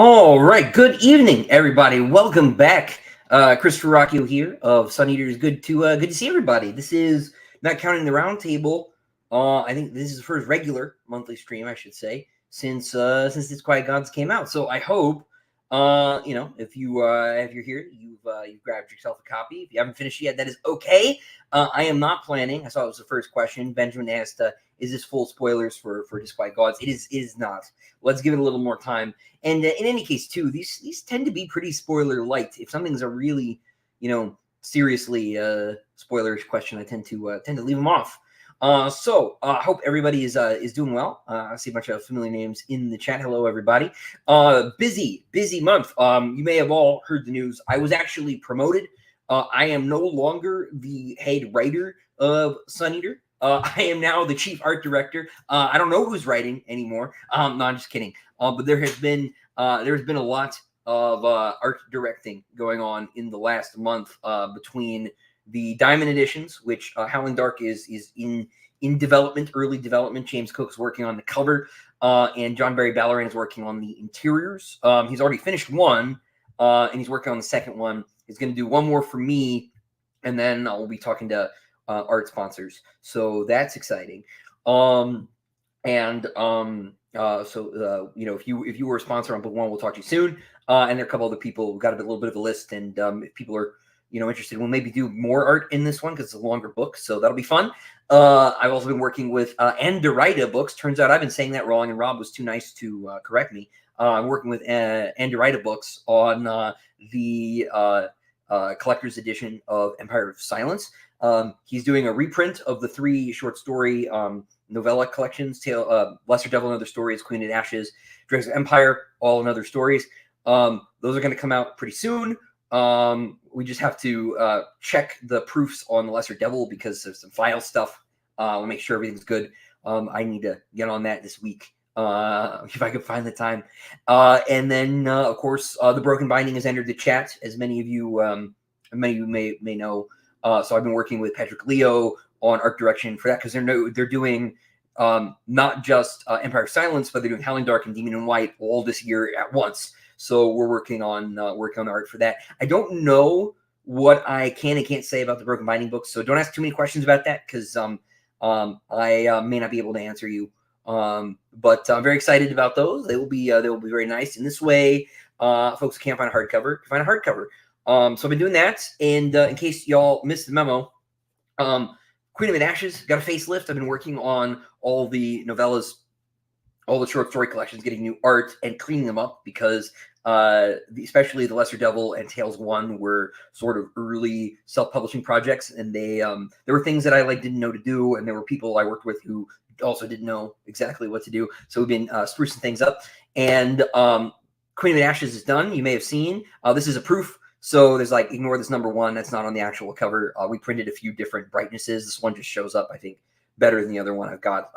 All right. Good evening, everybody. Welcome back. Christopher Ruocchio here of Sun Eaters. Good to see everybody. This is not counting the roundtable. I think this is the first regular monthly stream, I should say, since This Quiet Gods came out. So I hope if you're here, you've grabbed yourself a copy. If you haven't finished yet, that is okay. I am not planning. I saw it was the first question. Benjamin asked, "Is this full spoilers for This Quiet Gods?" It is not. Let's give it a little more time. And in any case, too, these tend to be pretty spoiler light. If something's a really, seriously spoilerish question, I tend to leave them off. So I hope everybody is doing well. I see a bunch of familiar names in the chat. Hello, everybody. Busy month. You may have all heard the news. I was actually promoted. I am no longer the head writer of Sun Eater. I am now the chief art director. I don't know who's writing anymore. No, I'm just kidding. But there's been a lot of art directing going on in the last month between the Diamond editions, which Howling Dark is in development, early development. James Cook's working on the cover, and John Barry Ballaran is working on the interiors. He's already finished one, and he's working on the second one. He's going to do one more for me, and then I'll be talking to art sponsors. So that's exciting. So if you were a sponsor on book one, we'll talk to you soon. And there are a couple other people. We've got a little bit of a list, and if people are interested, we'll maybe do more art in this one because it's a longer book, so that'll be fun. I've also been working with Anderida Books. Turns out I've been saying that wrong, and Rob was too nice to correct me. I'm working with Anderida Books on the collector's edition of Empire of Silence. He's doing a reprint of the 3 short story novella collections: Lesser Devil and Other Stories, Queen of Ashes, Dregs of Empire, all in other stories. Those are going to come out pretty soon. We just have to check the proofs on the Lesser Devil because there's some file stuff. We'll make sure everything's good. I need to get on that this week if I can find the time. And then, of course, the Broken Binding has entered the chat, as many of you may know. So I've been working with Patrick Leo on art direction for that because they're doing not just Empire of Silence, but they're doing Howling Dark and Demon in White all this year at once. So we're working on the art for that. I don't know what I can and can't say about the Broken Binding books, so don't ask too many questions about that because I may not be able to answer you. But I'm very excited about those. They will be very nice. In this way, folks who can't find a hardcover can find a hardcover. So I've been doing that, and in case y'all missed the memo, Queen of Ashes got a facelift. I've been working on all the novellas, all the short story collections, getting new art and cleaning them up because especially the Lesser Devil and Tales 1 were sort of early self-publishing projects, and there were things that I didn't know to do, and there were people I worked with who also didn't know exactly what to do. So we've been sprucing things up, and Queen of Ashes is done. You may have seen this is a proof. So there's ignore this number 1. That's not on the actual cover. We printed a few different brightnesses. This one just shows up, I think, better than the other one I've got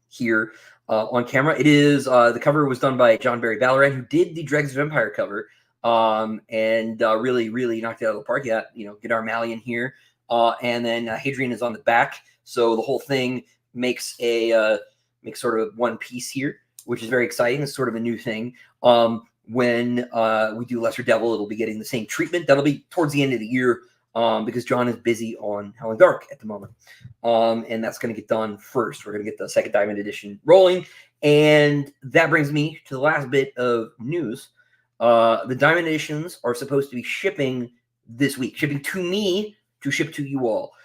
here on camera. It is the cover was done by John Barry Ballaran, who did the Dregs of Empire cover, and really knocked it out of the park. Yeah, Gadar Malian here, and then Hadrian is on the back. So the whole thing makes sort of one piece here, which is very exciting. It's sort of a new thing. When we do Lesser Devil, it'll be getting the same treatment. That'll be towards the end of the year because John is busy on Howling Dark at the moment. And that's going to get done first. We're going to get the second Diamond edition rolling. And that brings me to the last bit of news. The Diamond editions are supposed to be shipping this week, shipping to me to ship to you all.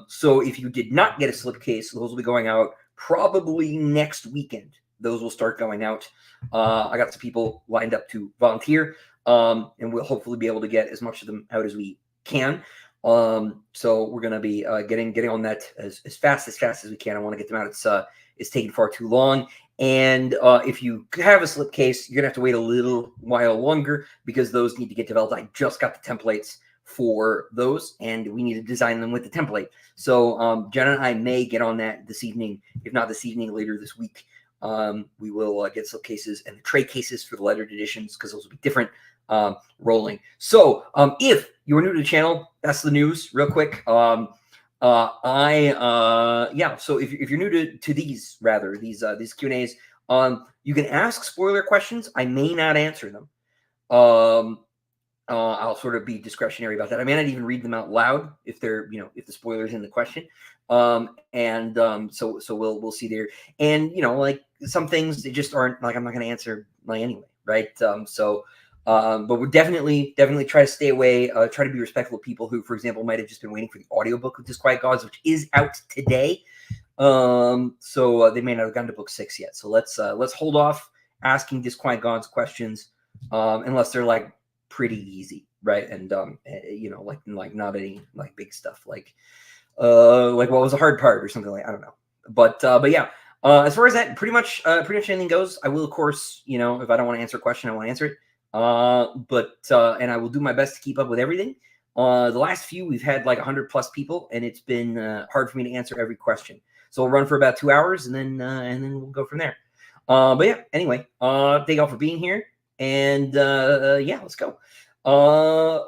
So if you did not get a slipcase, those will be going out probably next weekend. Those will start going out. I got some people lined up to volunteer, and we'll hopefully be able to get as much of them out as we can. So we're going to be getting on that as fast as we can. I want to get them out. It's taking far too long. And if you have a slipcase, you're going to have to wait a little while longer because those need to get developed. I just got the templates for those, and we need to design them with the template. So Jenna and I may get on that this evening. If not this evening, later this week. We will get slipcases and the tray cases for the lettered editions because those will be different rolling. So if you are new to the channel, that's the news real quick. So if you're new to these Q&As, You can ask spoiler questions. I may not answer them. I'll sort of be discretionary about that. I may not even read them out loud if they're, if the spoiler's in the question. So we'll see there. And like some things they just aren't like I'm not going to answer like anyway, right? But we're definitely try to stay away. Try to be respectful of people who, for example, might have just been waiting for the audiobook of Disquiet Gods, which is out today. So they may not have gotten to book 6 yet. So let's hold off asking Disquiet Gods questions unless they're like pretty easy, right? And like not any like big stuff like what was the hard part or something like I don't know. But yeah. As far as that, pretty much anything goes. I will, of course, if I don't want to answer a question, I won't answer it. And I will do my best to keep up with everything. The last few, we've had like 100+ people, and it's been hard for me to answer every question. So we'll run for about 2 hours, and then we'll go from there. But yeah, anyway, thank y'all for being here, and yeah, let's go.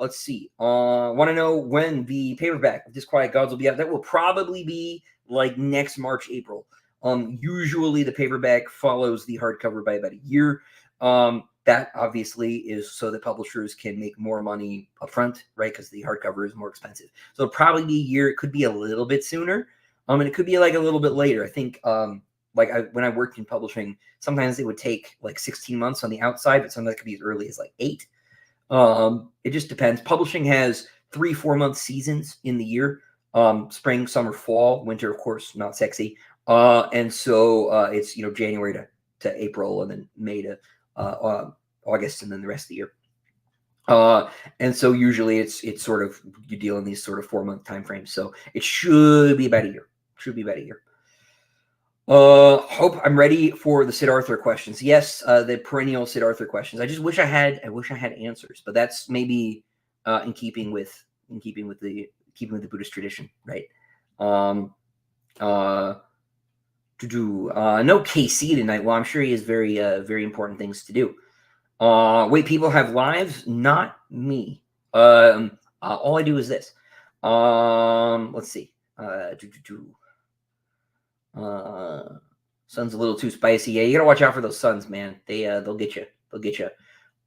Let's see. Want to know when the paperback of Disquiet Gods will be out? That will probably be like next March, April. Usually the paperback follows the hardcover by about a year. That obviously is so that publishers can make more money upfront, right? Because the hardcover is more expensive. So it'll probably be a year. It could be a little bit sooner. And it could be like a little bit later. I think when I worked in publishing, sometimes it would take like 16 months on the outside, but sometimes it could be as early as like 8. It just depends. Publishing has 3-4 month seasons in the year. Spring, summer, fall, winter, of course, not sexy. And so it's January to April, and then May to August, and then the rest of the year. And so usually it's sort of you deal in these sort of 4-month time frames. So it should be about a year. Hope I'm ready for the Sid Arthur questions. Yes, the perennial Sid Arthur questions. I just wish I had answers, but that's maybe in keeping with the Buddhist tradition, right? No KC tonight. Well, I'm sure he has very important things to do. Wait, people have lives, not me. All I do is this. Let's see. Sun's a little too spicy. Yeah, you gotta watch out for those suns, man. They'll get you.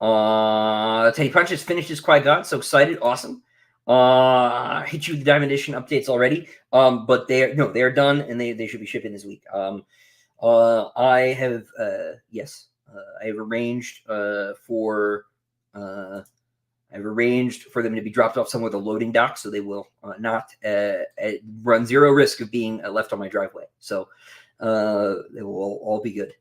Teddy Punch has finished his Qui God. So excited, awesome. Hit you with the Diamond Edition updates already. But they're done, and they should be shipping this week. I have arranged for them to be dropped off somewhere with a loading dock, so they will not run zero risk of being left on my driveway. So they will all be good.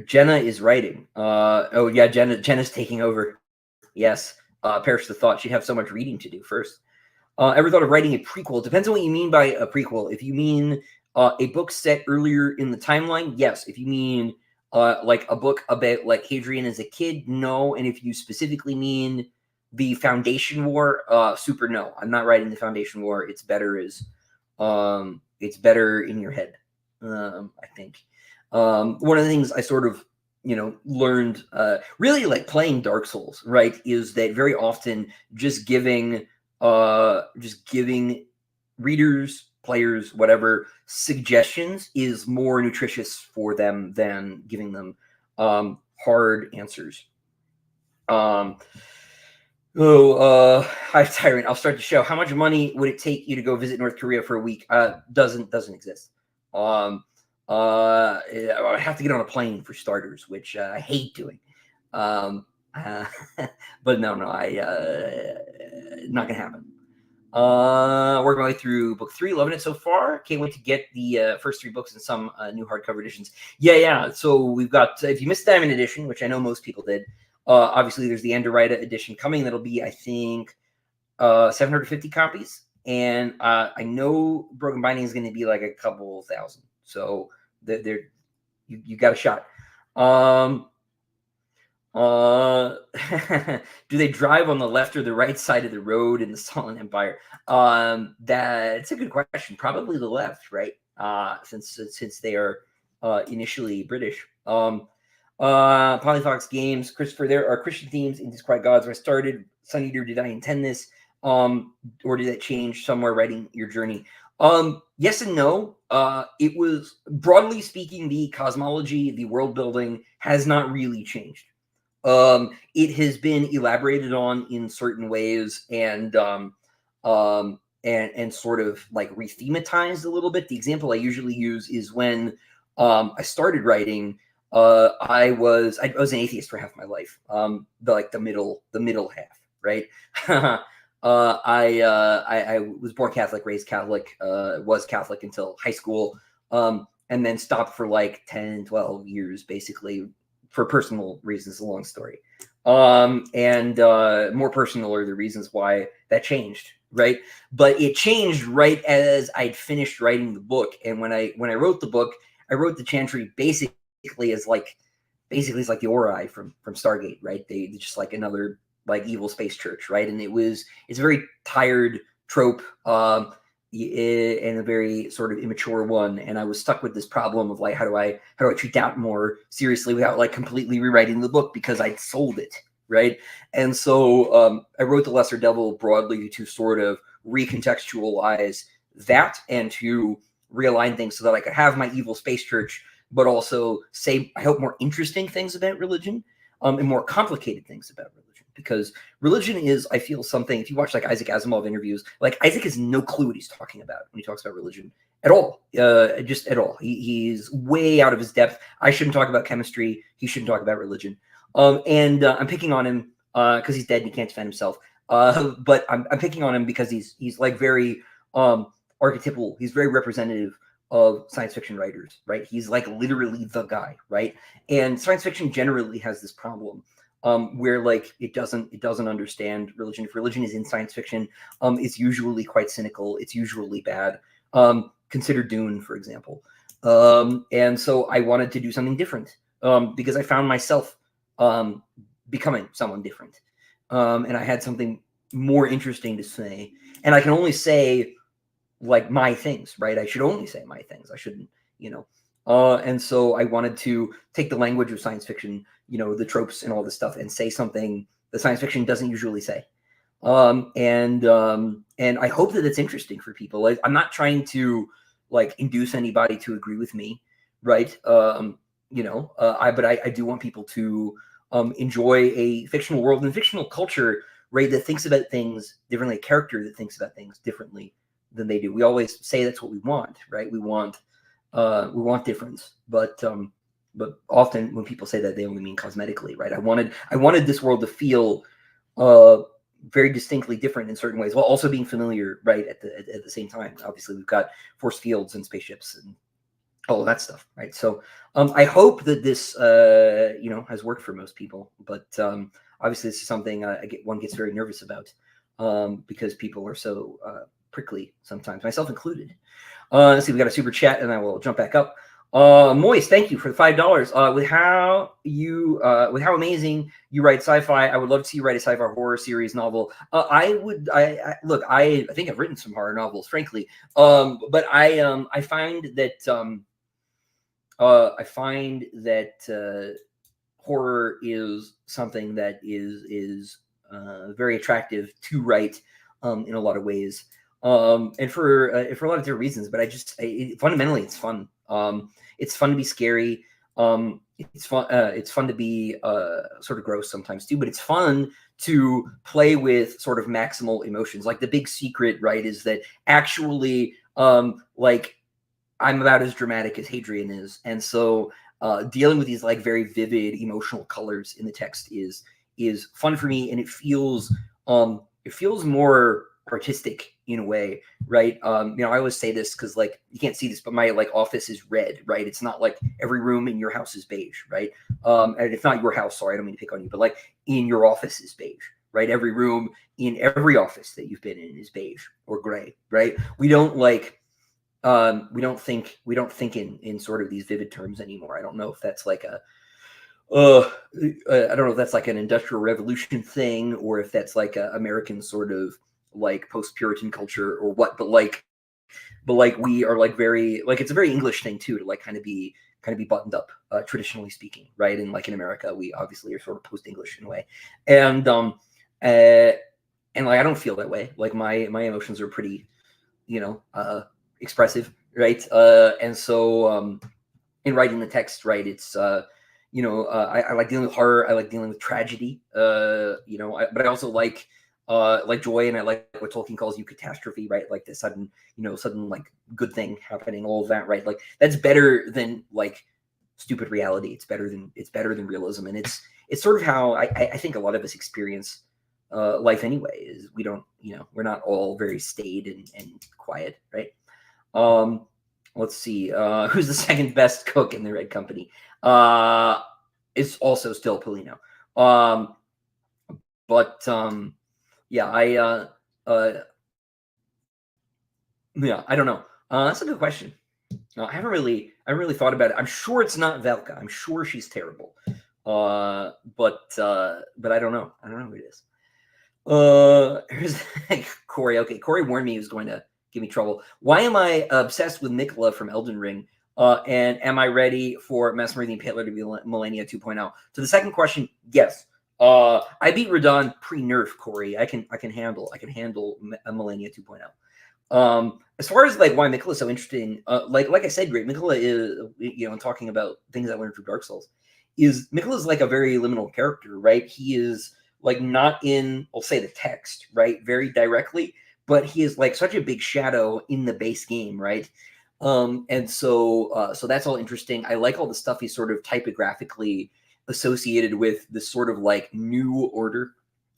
Jenna is writing. Oh yeah, Jenna's taking over. Yes. Perish the thought. She'd have so much reading to do first. Ever thought of writing a prequel? It depends on what you mean by a prequel. If you mean a book set earlier in the timeline, yes. If you mean like a book about like Hadrian as a kid, no. And if you specifically mean the Foundation War, super no. I'm not writing the Foundation War. It's better in your head. I think one of the things I sort of learned really like playing Dark Souls, right, is that very often just giving readers, players, whatever, suggestions is more nutritious for them than giving them hard answers. Hi Tyrant, I'll start the show. How much money would it take you to go visit North Korea for a week? Doesn't exist. I have to get on a plane for starters, which I hate doing. But no, not gonna happen. Working my way through book 3, loving it so far. Can't wait to get the first 3 books and some new hardcover editions. Yeah. So we've got, if you missed Diamond Edition, which I know most people did, obviously there's the Endorita edition coming. That'll be, I think, 750 copies. And I know Broken Binding is going to be like a couple thousand. So you got a shot. Do they drive on the left or the right side of the road in the Stalin Empire? That's a good question. Probably the left, right? Since they are initially British. Polyfox Games, Christopher, there are Christian themes in Disquiet Gods. Where I started Sun Eater, did I intend this? Or did that change somewhere writing your journey? Yes and no. it was, broadly speaking, the cosmology, the world building has not really changed. It has been elaborated on in certain ways, and sort of like rethematized a little bit. The example I usually use is when I started writing. I was an atheist for half my life. The middle half, right? I was born Catholic, raised Catholic, was Catholic until high school, and then stopped for like 10, 12 years, basically, for personal reasons. A long story. And more personal are the reasons why that changed, right? But it changed right as I'd finished writing the book. And when I wrote the book, I wrote the Chantry basically as like, it's like the Ori from Stargate, right? They just like another like evil space church, right? And it's a very tired trope, and a very sort of immature one. And I was stuck with this problem of like, how do I treat that more seriously without like completely rewriting the book, because I'd sold it, right? And so I wrote The Lesser Devil broadly to sort of recontextualize that and to realign things so that I could have my evil space church, but also say, I hope, more interesting things about religion, and more complicated things about religion. Because religion is, I feel, something, if you watch like Isaac Asimov interviews, like Isaac has no clue what he's talking about when he talks about religion at all, just at all. He's way out of his depth. I shouldn't talk about chemistry. He shouldn't talk about religion. And I'm picking on him because he's dead and he can't defend himself. But I'm picking on him because he's like very archetypal. He's very representative of science fiction writers, right? He's like literally the guy, right? And science fiction generally has this problem where like it doesn't understand religion. If religion is in science fiction, it's usually quite cynical. It's usually bad. Consider Dune, for example. And so I wanted to do something different because I found myself becoming someone different, and I had something more interesting to say. And I can only say like my things, right? I should only say my things. I shouldn't, and so I wanted to take the language of science fiction, the tropes and all this stuff, and say something that science fiction doesn't usually say. And I hope that it's interesting for people. Like, I'm not trying to like induce anybody to agree with me, right? But I do want people to enjoy a fictional world and fictional culture, right, that thinks about things differently, a character that thinks about things differently than they do. We always say that's what we want, right? We want difference, but often when people say that, they only mean cosmetically, right? I wanted this world to feel very distinctly different in certain ways, while also being familiar, right? At the same time, obviously we've got force fields and spaceships and all of that stuff, right? So I hope that this has worked for most people, but obviously this is something one gets very nervous about because people are so prickly sometimes, myself included. Let's see, we got a super chat, and I will jump back up. Moist, thank you for the $5. With how amazing you write sci-fi, I would love to see you write a sci-fi horror series novel. I think I've written some horror novels, frankly. But I find that horror is something that is very attractive to write in a lot of ways. And for a lot of different reasons, but fundamentally it's fun. It's fun to be scary. It's fun to be sort of gross sometimes too, but it's fun to play with sort of maximal emotions. Like the big secret, right, is that actually like I'm about as dramatic as Hadrian is. And so dealing with these like very vivid emotional colors in the text is fun for me, and it feels more artistic in a way, right? I always say this because like you can't see this, but my like office is red, right? It's not like every room in your house is beige, right? And it's not your house, sorry, I don't mean to pick on you, but like in your office is beige, right? Every room in every office that you've been in is beige or gray, right? We don't think in sort of these vivid terms anymore. I don't know if that's like I don't know if that's like an Industrial Revolution thing, or if that's like a American sort of like post-Puritan culture or what, but like we are like very like, it's a very English thing too, to like kind of be buttoned up, traditionally speaking, right? And like in America, we obviously are sort of post-English in a way, and like I don't feel that way. Like my emotions are pretty expressive, right? And so in writing the text, right, it's I like dealing with horror, I like dealing with tragedy, but I also like joy, and I like what Tolkien calls eucatastrophe, right? Like the sudden like good thing happening, all of that, right? Like that's better than like stupid reality. It's better than realism, and it's sort of how I think a lot of us experience life anyway. Is we don't we're not all very staid and quiet, right? Um, let's see. Who's the second best cook in the Red Company? It's also still Polino. But yeah, uh, yeah, I don't know. That's a good question. No, I haven't really thought about it. I'm sure it's not Velka. I'm sure she's terrible. But I don't know. I don't know who it is. Here's Corey. Okay, Corey warned me he was going to give me trouble. Why am I obsessed with Mikola from Elden Ring? And am I ready for Mesmer the Impaler to be Millennia 2.0? To the second question, yes. I beat Radon pre-nerf, Corey. I can handle a Millennia 2.0. As far as like why Mikola is so interesting, like I said, great Mikola is talking about things I learned from Dark Souls, is Mikola is like a very liminal character, right? He is like not in, I'll say the text, right, very directly, but he is like such a big shadow in the base game, right? And so that's all interesting. I like all the stuff he's sort of typographically associated with this sort of like new order,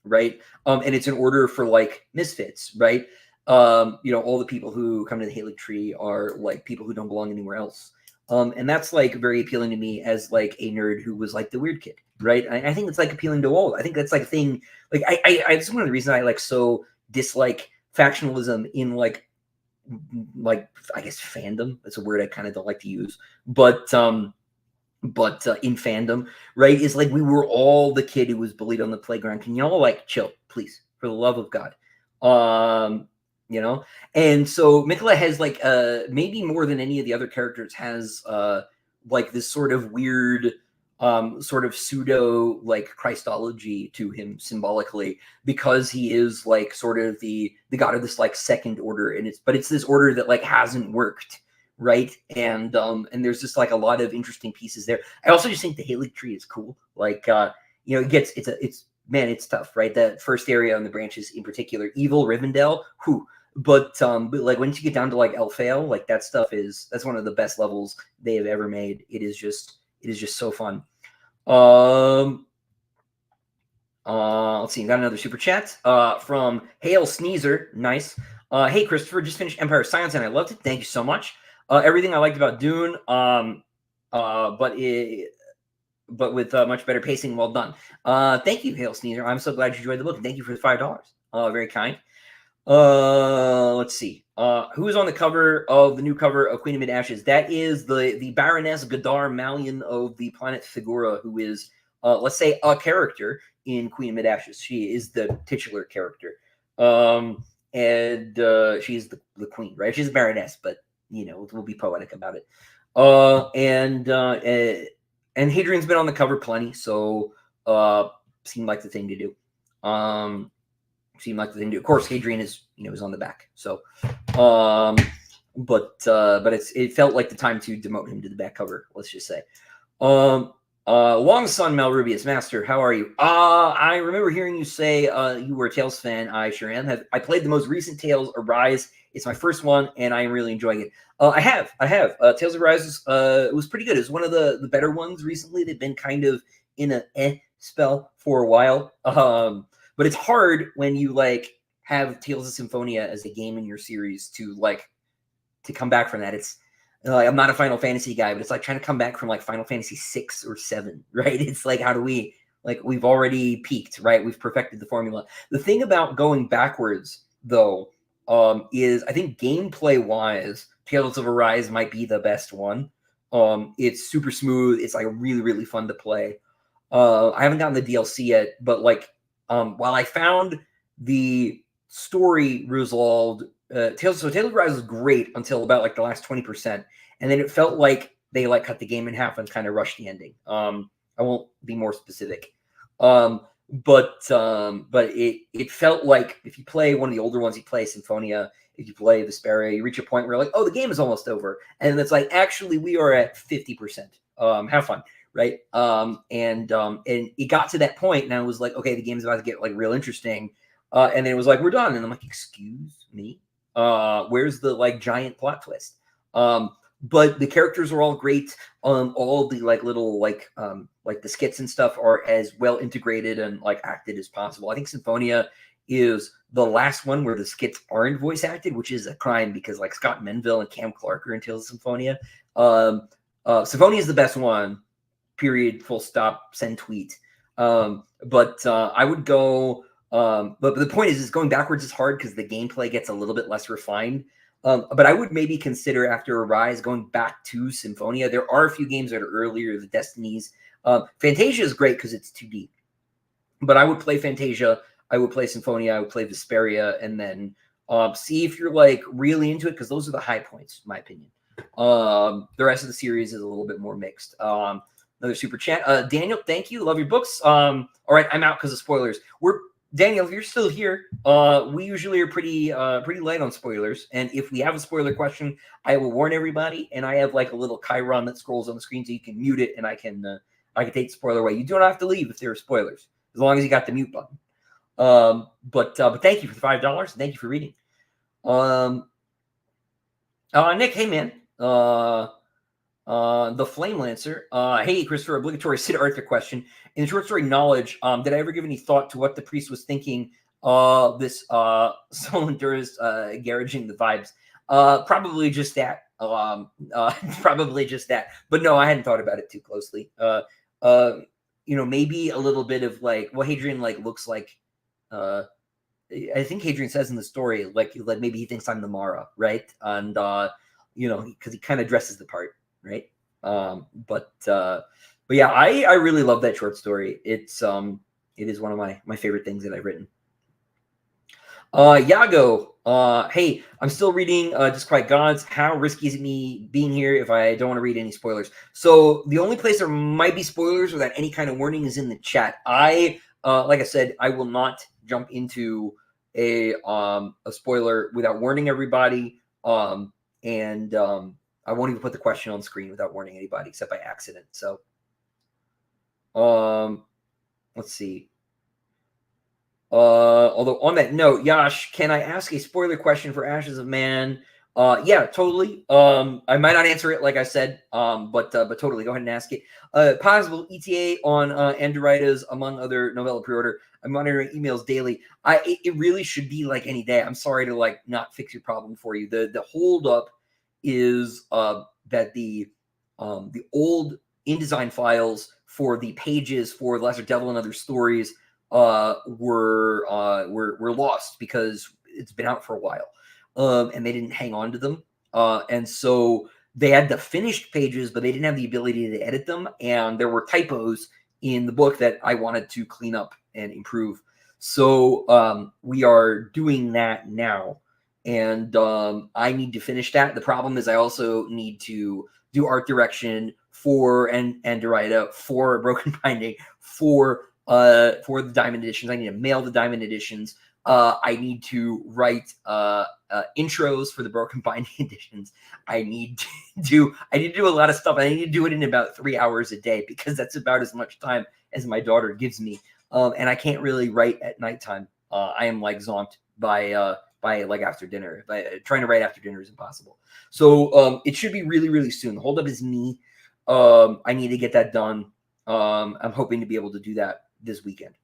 right? And it's an order for like misfits, right? All the people who come to the Halig tree are like people who don't belong anywhere else. And that's like very appealing to me as like a nerd who was like the weird kid, right? I think it's like appealing to all. I think that's like a thing. Like it's one of the reasons I like so dislike factionalism in like I guess fandom. That's a word I kind of don't like to use, but in fandom, right, is like we were all the kid who was bullied on the playground. Can y'all like chill, please, for the love of God? Um, and so Mikola has like maybe more than any of the other characters has like this sort of weird sort of pseudo like Christology to him symbolically, because he is like sort of the god of this like second order, and it's this order that like hasn't worked, right? And there's just like a lot of interesting pieces there. I also just think the Halig tree is cool. Like it's tough, right? That first area on the branches in particular, Evil, Rivendell, who. But like once you get down to like Elphael, like that's one of the best levels they have ever made. It is just so fun. Let's see, got another super chat from Hale Sneezer. Nice. Hey Christopher, just finished Empire of Silence and I loved it. Thank you so much. Everything I liked about Dune, but with much better pacing. Well done. Thank you, Hale Sneezer. I'm so glad you enjoyed the book. And thank you for the $5. Very kind. Let's see. Who's on the cover of the new cover of Queen of Mid-Ashes? That is the Baroness Gadar Malian of the planet Figura, who is, let's say, a character in Queen of Mid-Ashes. She is the titular character. And she's the queen, right? She's a baroness, but, we'll be poetic about it. And Hadrian's been on the cover plenty, so seemed like the thing to do. Of course, Hadrian is on the back. So, but it felt like the time to demote him to the back cover. Let's just say. Long Sun Malrubius, Master, how are you? I remember hearing you say you were a Tales fan. I sure am. I played the most recent Tales Arise. It's my first one, and I am really enjoying it. I have. Tales Arise was pretty good. It's one of the better ones recently. They've been kind of in a spell for a while. But it's hard when you like have Tales of Symphonia as a game in your series to come back from that. It's I'm not a Final Fantasy guy, but it's like trying to come back from like Final Fantasy 6 or 7, right? It's like, how do we we've already peaked, right? We've perfected the formula. The thing about going backwards though, is I think gameplay wise, Tales of Arise might be the best one. It's super smooth. It's like really, really fun to play. I haven't gotten the DLC yet, but while I found the story resolved, Tales of Arise was great until about like the last 20%, and then it felt like they cut the game in half and kind of rushed the ending. I won't be more specific. but it felt like if you play one of the older ones, you play Symphonia, if you play Vesperia, you reach a point where you're like, oh, the game is almost over, and it's like, actually, we are at 50%. Have fun, right? And it got to that point, and I was like, okay, the game's about to get like real interesting, and then it was like, we're done, and I'm like, excuse me, where's the like giant plot twist? But the characters are all great. All the like little like the skits and stuff are as well integrated and like acted as possible. I think Symphonia is the last one where the skits aren't voice acted, which is a crime because like Scott Menville and Cam Clark are in Tales of Symphonia. Symphonia is the best one. Period. Full stop. Send tweet. But I would go. But the point is going backwards is hard because the gameplay gets a little bit less refined. But I would maybe consider after Arise going back to Symphonia. There are a few games that are earlier, the Destinies. Fantasia is great because it's 2D. But I would play Fantasia. I would play Symphonia. I would play Vesperia, and then see if you're like really into it because those are the high points, in my opinion. The rest of the series is a little bit more mixed. Another super chat. Daniel, thank you. Love your books. All right, I'm out because of spoilers. Daniel, if you're still here, we usually are pretty light on spoilers. And if we have a spoiler question, I will warn everybody. And I have like a little chyron that scrolls on the screen so you can mute it, and I can take the spoiler away. You don't have to leave if there are spoilers, as long as you got the mute button. But thank you for the $5. Thank you for reading. Nick, hey man. The Flame Lancer. Hey, Christopher, obligatory Sid Arthur question. In the short story Knowledge, did I ever give any thought to what the priest was thinking? This Solander's garaging the vibes. Probably just that. Probably just that. But no, I hadn't thought about it too closely. Maybe a little bit of like, well, Hadrian like looks like. I think Hadrian says in the story like maybe he thinks I'm the Mara, right? And because he kind of dresses the part. Right. But yeah, I really love that short story. It is one of my favorite things that I've written. Yago, hey, I'm still reading Disquiet Gods. How risky is it me being here if I don't want to read any spoilers? So the only place there might be spoilers without any kind of warning is in the chat. Like I said, I will not jump into a spoiler without warning everybody. I won't even put the question on screen without warning anybody except by accident. So, let's see. Although on that note, Yash, can I ask a spoiler question for Ashes of Man? Yeah, totally. I might not answer it like I said, but totally go ahead and ask it. Possible ETA on Andoritas, among other novella pre-order. I'm monitoring emails daily. It really should be like any day. I'm sorry to like not fix your problem for you. The hold up is that the old InDesign files for the pages for Lesser Devil and Other Stories were lost because it's been out for a while, and they didn't hang on to them, and so they had the finished pages, but they didn't have the ability to edit them, and there were typos in the book that I wanted to clean up and improve. So we are doing that now. And I need to finish that. The problem is I also need to do art direction for Andorita, for Broken Binding, for the Diamond Editions. I need to mail the Diamond Editions. I need to write intros for the Broken Binding Editions. I need to do a lot of stuff. I need to do it in about 3 hours a day because that's about as much time as my daughter gives me. And I can't really write at nighttime. I am like zonked by like after dinner. Trying to write after dinner is impossible. So it should be really, really soon. The holdup is me. I need to get that done. I'm hoping to be able to do that this weekend.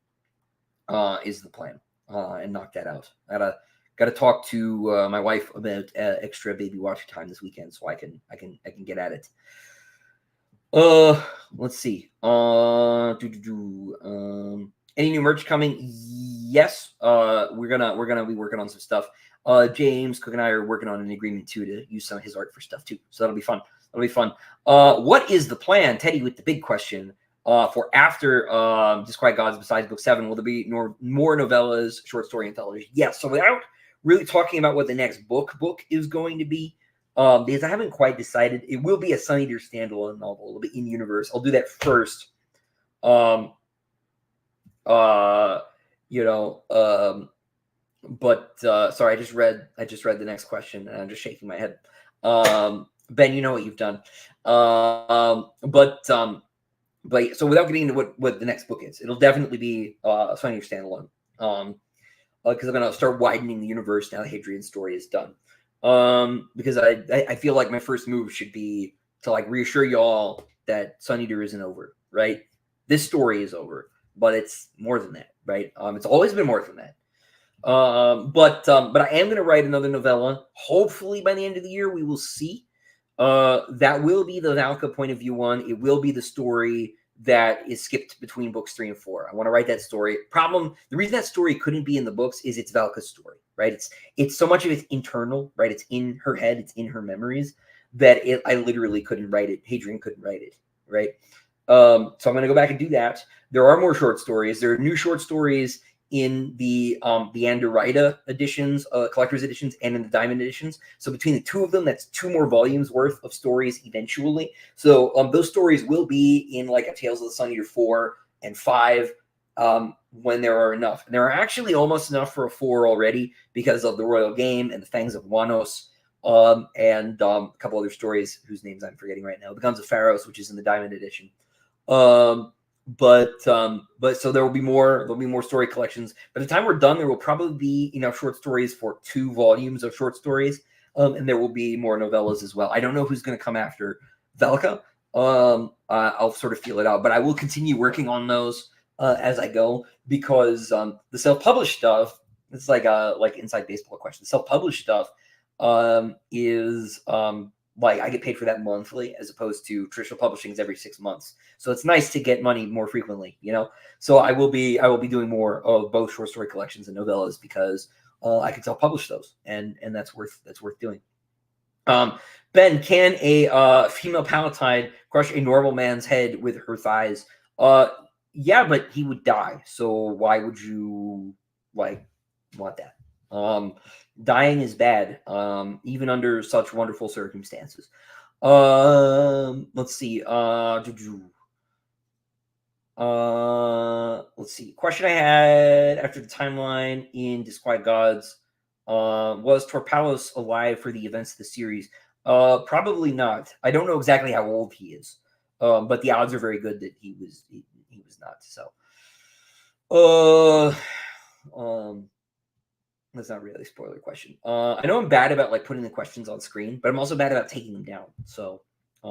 Is the plan, and knock that out. Got to talk to my wife about extra baby watching time this weekend, so I can get at it. Let's see. Any new merch coming? Yes. We're gonna be working on some stuff. James Cook and I are working on an agreement too to use some of his art for stuff too. So that'll be fun. What is the plan, Teddy? With the big question for after Disquiet Gods besides book 7, will there be more novellas, short story anthologies? Yes. So without really talking about what the next book is going to be, because I haven't quite decided, it will be a Sun Eater standalone novel. It'll be in universe. I'll do that first. You know, but sorry, I just read the next question, and I'm just shaking my head. Ben, you know what you've done. But so without getting into what the next book is, it'll definitely be Sunny or Standalone. Because I'm gonna start widening the universe now that Hadrian's story is done. Because I feel like my first move should be to like reassure y'all that Sun Eater isn't over, right? This story is over, but it's more than that, right? It's always been more than that. But I am gonna write another novella. Hopefully by the end of the year, we will see. That will be the Valka point of view one. It will be the story that is skipped between books 3 and 4. I want to write that story. The reason that story couldn't be in the books is it's Valka's story, right? It's so much of it's internal, right? It's in her head, it's in her memories that I literally couldn't write it. Hadrian couldn't write it, right? So I'm going to go back and do that. There are more short stories. There are new short stories in the Anderida editions, collector's editions, and in the Diamond editions. So between the two of them, that's 2 more volumes worth of stories eventually. So those stories will be in like a Tales of the Sun Eater 4 and 5 when there are enough. And there are actually almost enough for a 4 already because of the Royal Game and the Fangs of Wanos, and a couple other stories whose names I'm forgetting right now. The Guns of Pharos, which is in the Diamond edition. But so there'll be more story collections. By the time we're done, there will probably be enough short stories for 2 volumes of short stories, and there will be more novellas as well. I don't know who's going to come after Velka. I'll sort of feel it out, but I will continue working on those as I go because the self-published stuff, it's like inside baseball question. Self-published stuff is like I get paid for that monthly as opposed to traditional publishings every 6 months. So it's nice to get money more frequently, you know. So I will be doing more of both short story collections and novellas because I can self-publish those, and that's worth doing. Ben, can a female Palatine crush a normal man's head with her thighs? Yeah, but he would die. So why would you like want that? Dying is bad, even under such wonderful circumstances. Let's see. Let's see. Question I had after the timeline in Disquiet Gods. Was Torpalos alive for the events of the series? Probably not. I don't know exactly how old he is, but the odds are very good that he was not. So, that's not really a spoiler question. I know I'm bad about like putting the questions on screen, but I'm also bad about taking them down. So,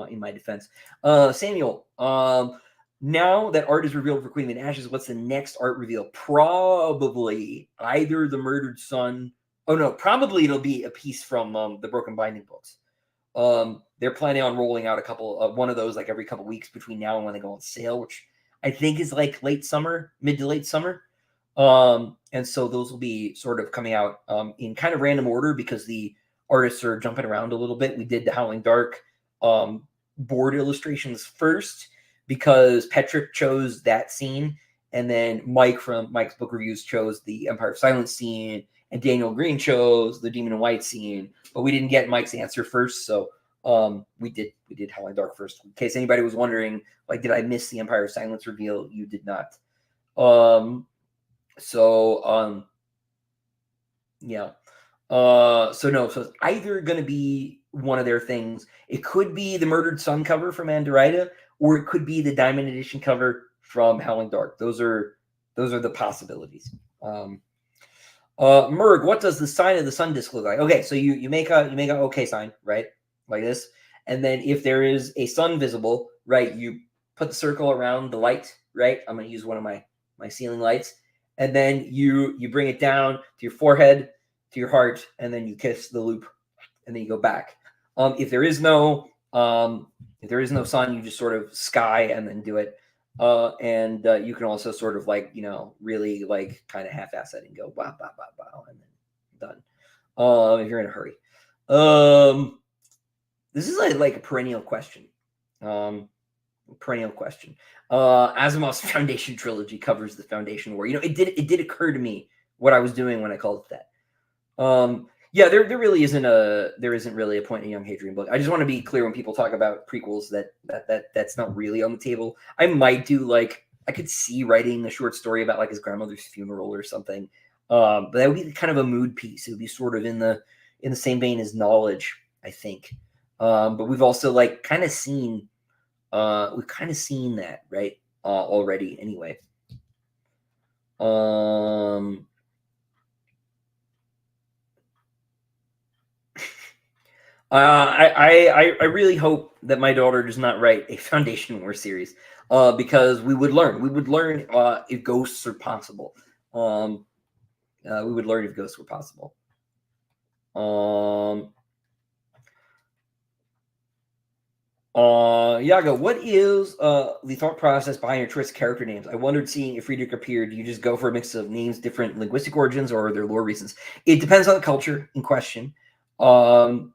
in my defense, Samuel, now that art is revealed for Queen of the Ashes, what's the next art reveal? Probably either the Murdered Son. Oh no, probably it'll be a piece from the Broken Binding books. They're planning on rolling out a couple one of those like every couple weeks between now and when they go on sale, which I think is like mid to late summer. And so those will be sort of coming out in kind of random order because the artists are jumping around a little bit. We did the Howling Dark board illustrations first because Petrick chose that scene, and then Mike from Mike's Book Reviews chose the Empire of Silence scene, and Daniel Green chose the Demon in White scene. But we didn't get Mike's answer first, so we did Howling Dark first. In case anybody was wondering, like, did I miss the Empire of Silence reveal? You did not. Yeah. So it's either going to be one of their things. It could be the Murdered Son cover from Anderida, or it could be the Diamond Edition cover from Howling Dark. Those are the possibilities. Merg, what does the sign of the sun disc look like? Okay, so you make a okay sign, right? Like this. And then if there is a sun visible, right, you put the circle around the light, right? I'm going to use one of my ceiling lights. And then you bring it down to your forehead, to your heart, and then you kiss the loop, and then you go back. If there is no sun, you just sort of sky and then do it. And you can also sort of like, really like kind of half-ass it and go wow, wow, wow, wow, and then done. If you're in a hurry. This is like a perennial question. Asimov's Foundation trilogy covers the Foundation War. It did occur to me what I was doing when I called it that. Yeah, there really isn't really a point in a Young Hadrian book. I just want to be clear when people talk about prequels that's not really on the table. I might do like I could see writing a short story about like his grandmother's funeral or something. But that would be kind of a mood piece. It would be sort of in the same vein as Knowledge, I think. But we've also like kind of seen that, right? Already anyway. I really hope that my daughter does not write a Foundation War series, because we would learn. We would learn if ghosts are possible. We would learn if ghosts were possible. Yago, what is the thought process behind your choice of character names? I wondered, seeing if Friedrich appeared, do you just go for a mix of names, different linguistic origins, or are there lore reasons? It depends on the culture in question. So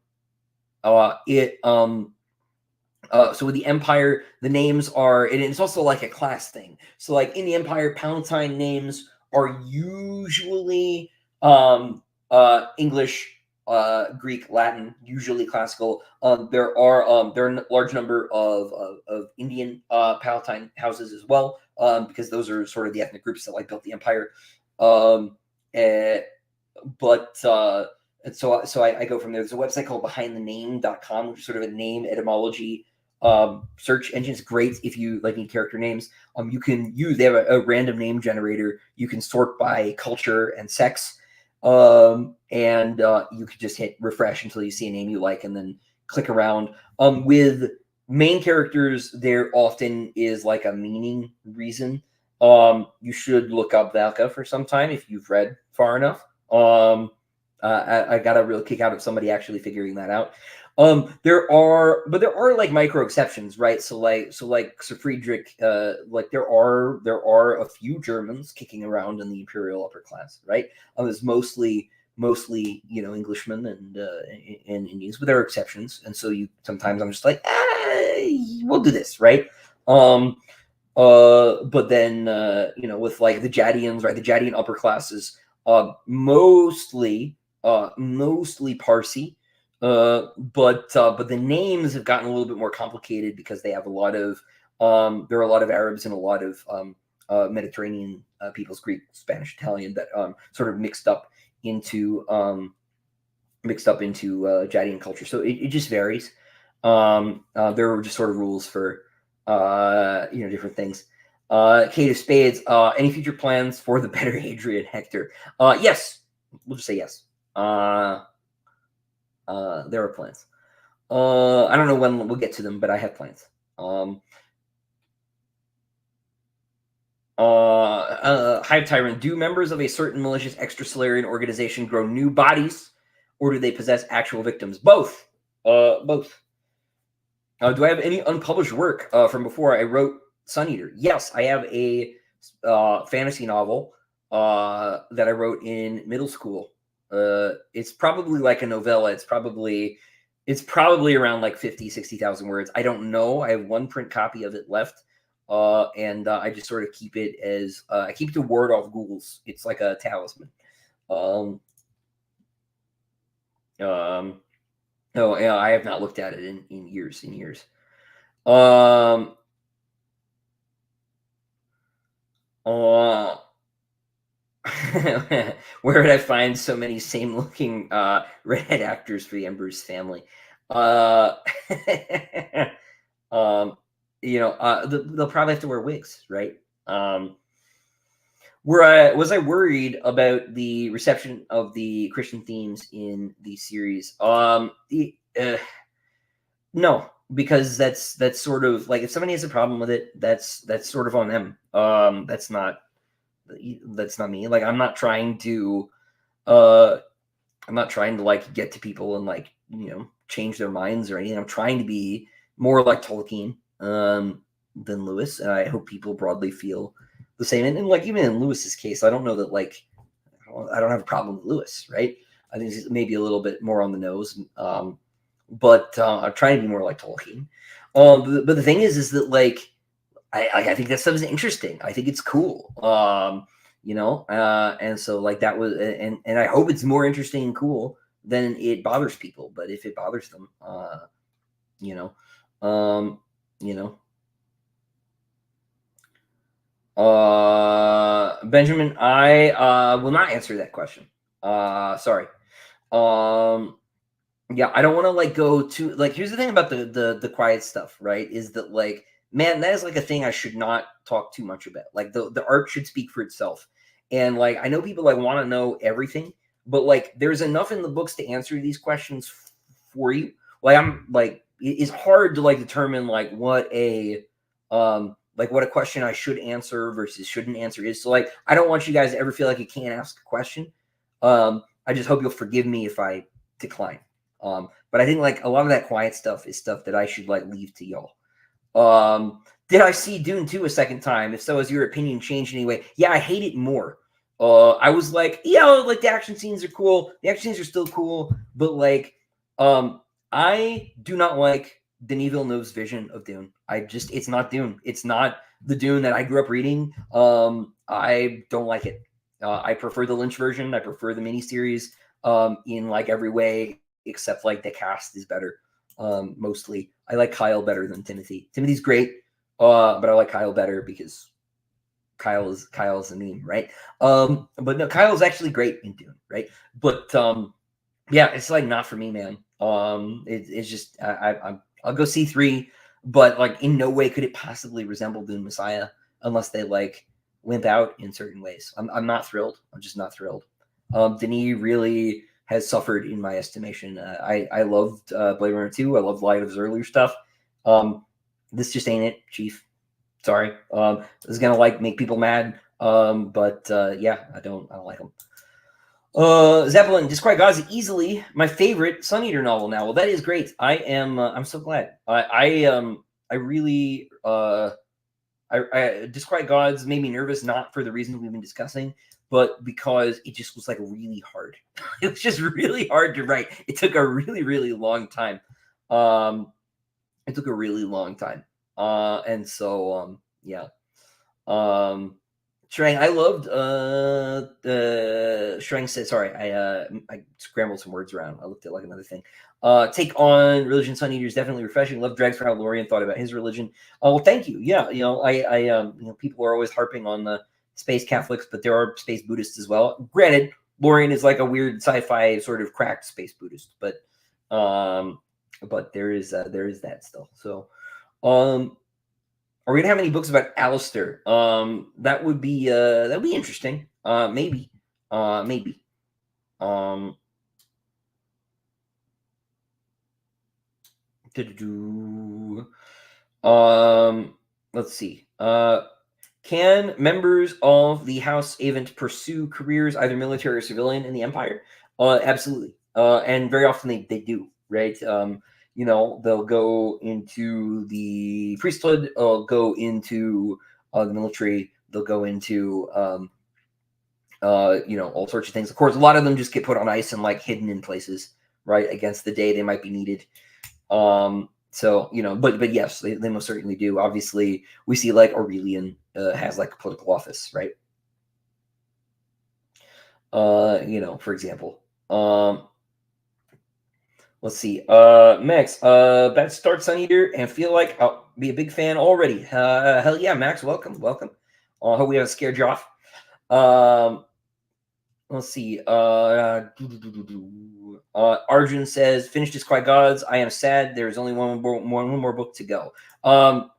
with the Empire, the names are, and it's also like a class thing. So like in the Empire, Palatine names are usually English, Greek, Latin, usually classical. There are a large number of Indian Palatine houses as well, because those are sort of the ethnic groups that like built the empire. And so I go from there. There's a website called behindthename.com, which is sort of a name etymology search engine. Is great if you like need character names. You can use, they have a random name generator. You can sort by culture and sex. And you could just hit refresh until you see a name you like, and then click around. With main characters, there often is like a meaning reason. You should look up Valka for some time if you've read far enough. I got a real kick out of somebody actually figuring that out. There are like micro exceptions, right? So Sir Friedrich, like there are a few Germans kicking around in the imperial upper class, right? There's mostly Englishmen and Indians, but there are exceptions, and so sometimes I'm just like, we'll do this, right? But then with like the Jadians, right? The Jadian upper classes, mostly Parsi. But the names have gotten a little bit more complicated because they have a lot of there are a lot of Arabs and a lot of Mediterranean peoples, Greek, Spanish, Italian, that sort of mixed up into Jadian culture. So it just varies. There are just sort of rules for different things. Kate of Spades, any future plans for the better Adrian Hector? Yes, we'll just say yes. There are plans. I don't know when we'll get to them, but I have plans. Hive Tyrant, do members of a certain malicious extrasolarian organization grow new bodies, or do they possess actual victims? Both. Both. Do I have any unpublished work from before I wrote Sun Eater? Yes, I have a fantasy novel that I wrote in middle school. It's probably like a novella. It's probably around like 60,000 words. I don't know. I have one print copy of it left. And I just sort of keep it as I keep it to ward off ghouls. It's like a talisman. No, yeah, I have not looked at it in years and years. Where would I find so many same-looking redhead actors for the Embers family? They'll probably have to wear wigs, right? Was I worried about the reception of the Christian themes in the series? No, because that's sort of like, if somebody has a problem with it, that's sort of on them. That's not me. Like, I'm not trying to like get to people and like change their minds or anything. I'm trying to be more like Tolkien than Lewis, and I hope people broadly feel the same. And like, even in Lewis's case, I don't know that like I don't have a problem with Lewis, right? I think he's maybe a little bit more on the nose, but I'm trying to be more like Tolkien. But the thing is that like I think that stuff is interesting. I think it's cool. And so like that was, and I hope it's more interesting and cool than it bothers people. But if it bothers them, you know, Benjamin, I will not answer that question. Sorry. Um, yeah, I don't want to like go to like. Here's the thing about the quiet stuff, right? Is that like, man, that is like a thing I should not talk too much about. Like the art should speak for itself, and like I know people like want to know everything, but like there's enough in the books to answer these questions for you. Like I'm like it's hard to like determine like what a question I should answer versus shouldn't answer is. So like I don't want you guys to ever feel like you can't ask a question. I just hope you'll forgive me if I decline. But I think like a lot of that quiet stuff is stuff that I should like leave to y'all. Did I see Dune 2 a second time? If so, has your opinion changed in any way? Yeah, I hate it more. I was like, yeah, like the action scenes are cool. The action scenes are still cool, but like, I do not like Denis Villeneuve's vision of Dune. It's not Dune. It's not the Dune that I grew up reading. I don't like it. I prefer the Lynch version. I prefer the miniseries in like every way except like the cast is better. Mostly, I like Kyle better than Timothy. Timothy's great, but I like Kyle better because Kyle's a meme, right? But no, Kyle's actually great in Dune, right? But yeah, it's like not for me, man. It's just I'll go see 3, but like in no way could it possibly resemble Dune Messiah unless they like wimp out in certain ways. I'm not thrilled. I'm just not thrilled. Denis really has suffered in my estimation. I loved Blade Runner 2. I loved a lot of his earlier stuff. This just ain't it, Chief. Sorry. This is gonna like make people mad. But yeah, I don't like him. Zeppelin, Disquiet Gods is easily my favorite Sun Eater novel now. Well, that is great. I'm so glad. I really Disquiet Gods made me nervous, not for the reasons we've been discussing, but because it just was like really hard. It was just really hard to write. It took a really, really long time. It took a really long time. And so yeah. Shrang, I loved Shrang said sorry, I scrambled some words around. I looked at like another thing. Take on Religion Sun Eater is definitely refreshing. Love Drags for how Lorian thought about his religion. Oh well, thank you. Yeah, people are always harping on the space Catholics, but there are space Buddhists as well. Granted, Lorian is like a weird sci-fi sort of cracked space Buddhist, but there is that still. So are we gonna have any books about Alistair? That would be interesting. Maybe. Maybe. Let's see. Can members of the House Avent pursue careers, either military or civilian, in the Empire? Absolutely. And very often they do, right? They'll go into the priesthood, go into the military, they'll go into all sorts of things. Of course, a lot of them just get put on ice and like hidden in places, right, against the day they might be needed. So but yes, they most certainly do. Obviously, we see like Aurelian has like a political office, right? For example. Let's see. Max, about to start Sun Eater and feel like I'll be a big fan already. Hell yeah, Max, welcome. I hope we haven't scared you off. Let's see. Arjun says, finished Disquiet Gods. I am sad. There's only one more book to go. One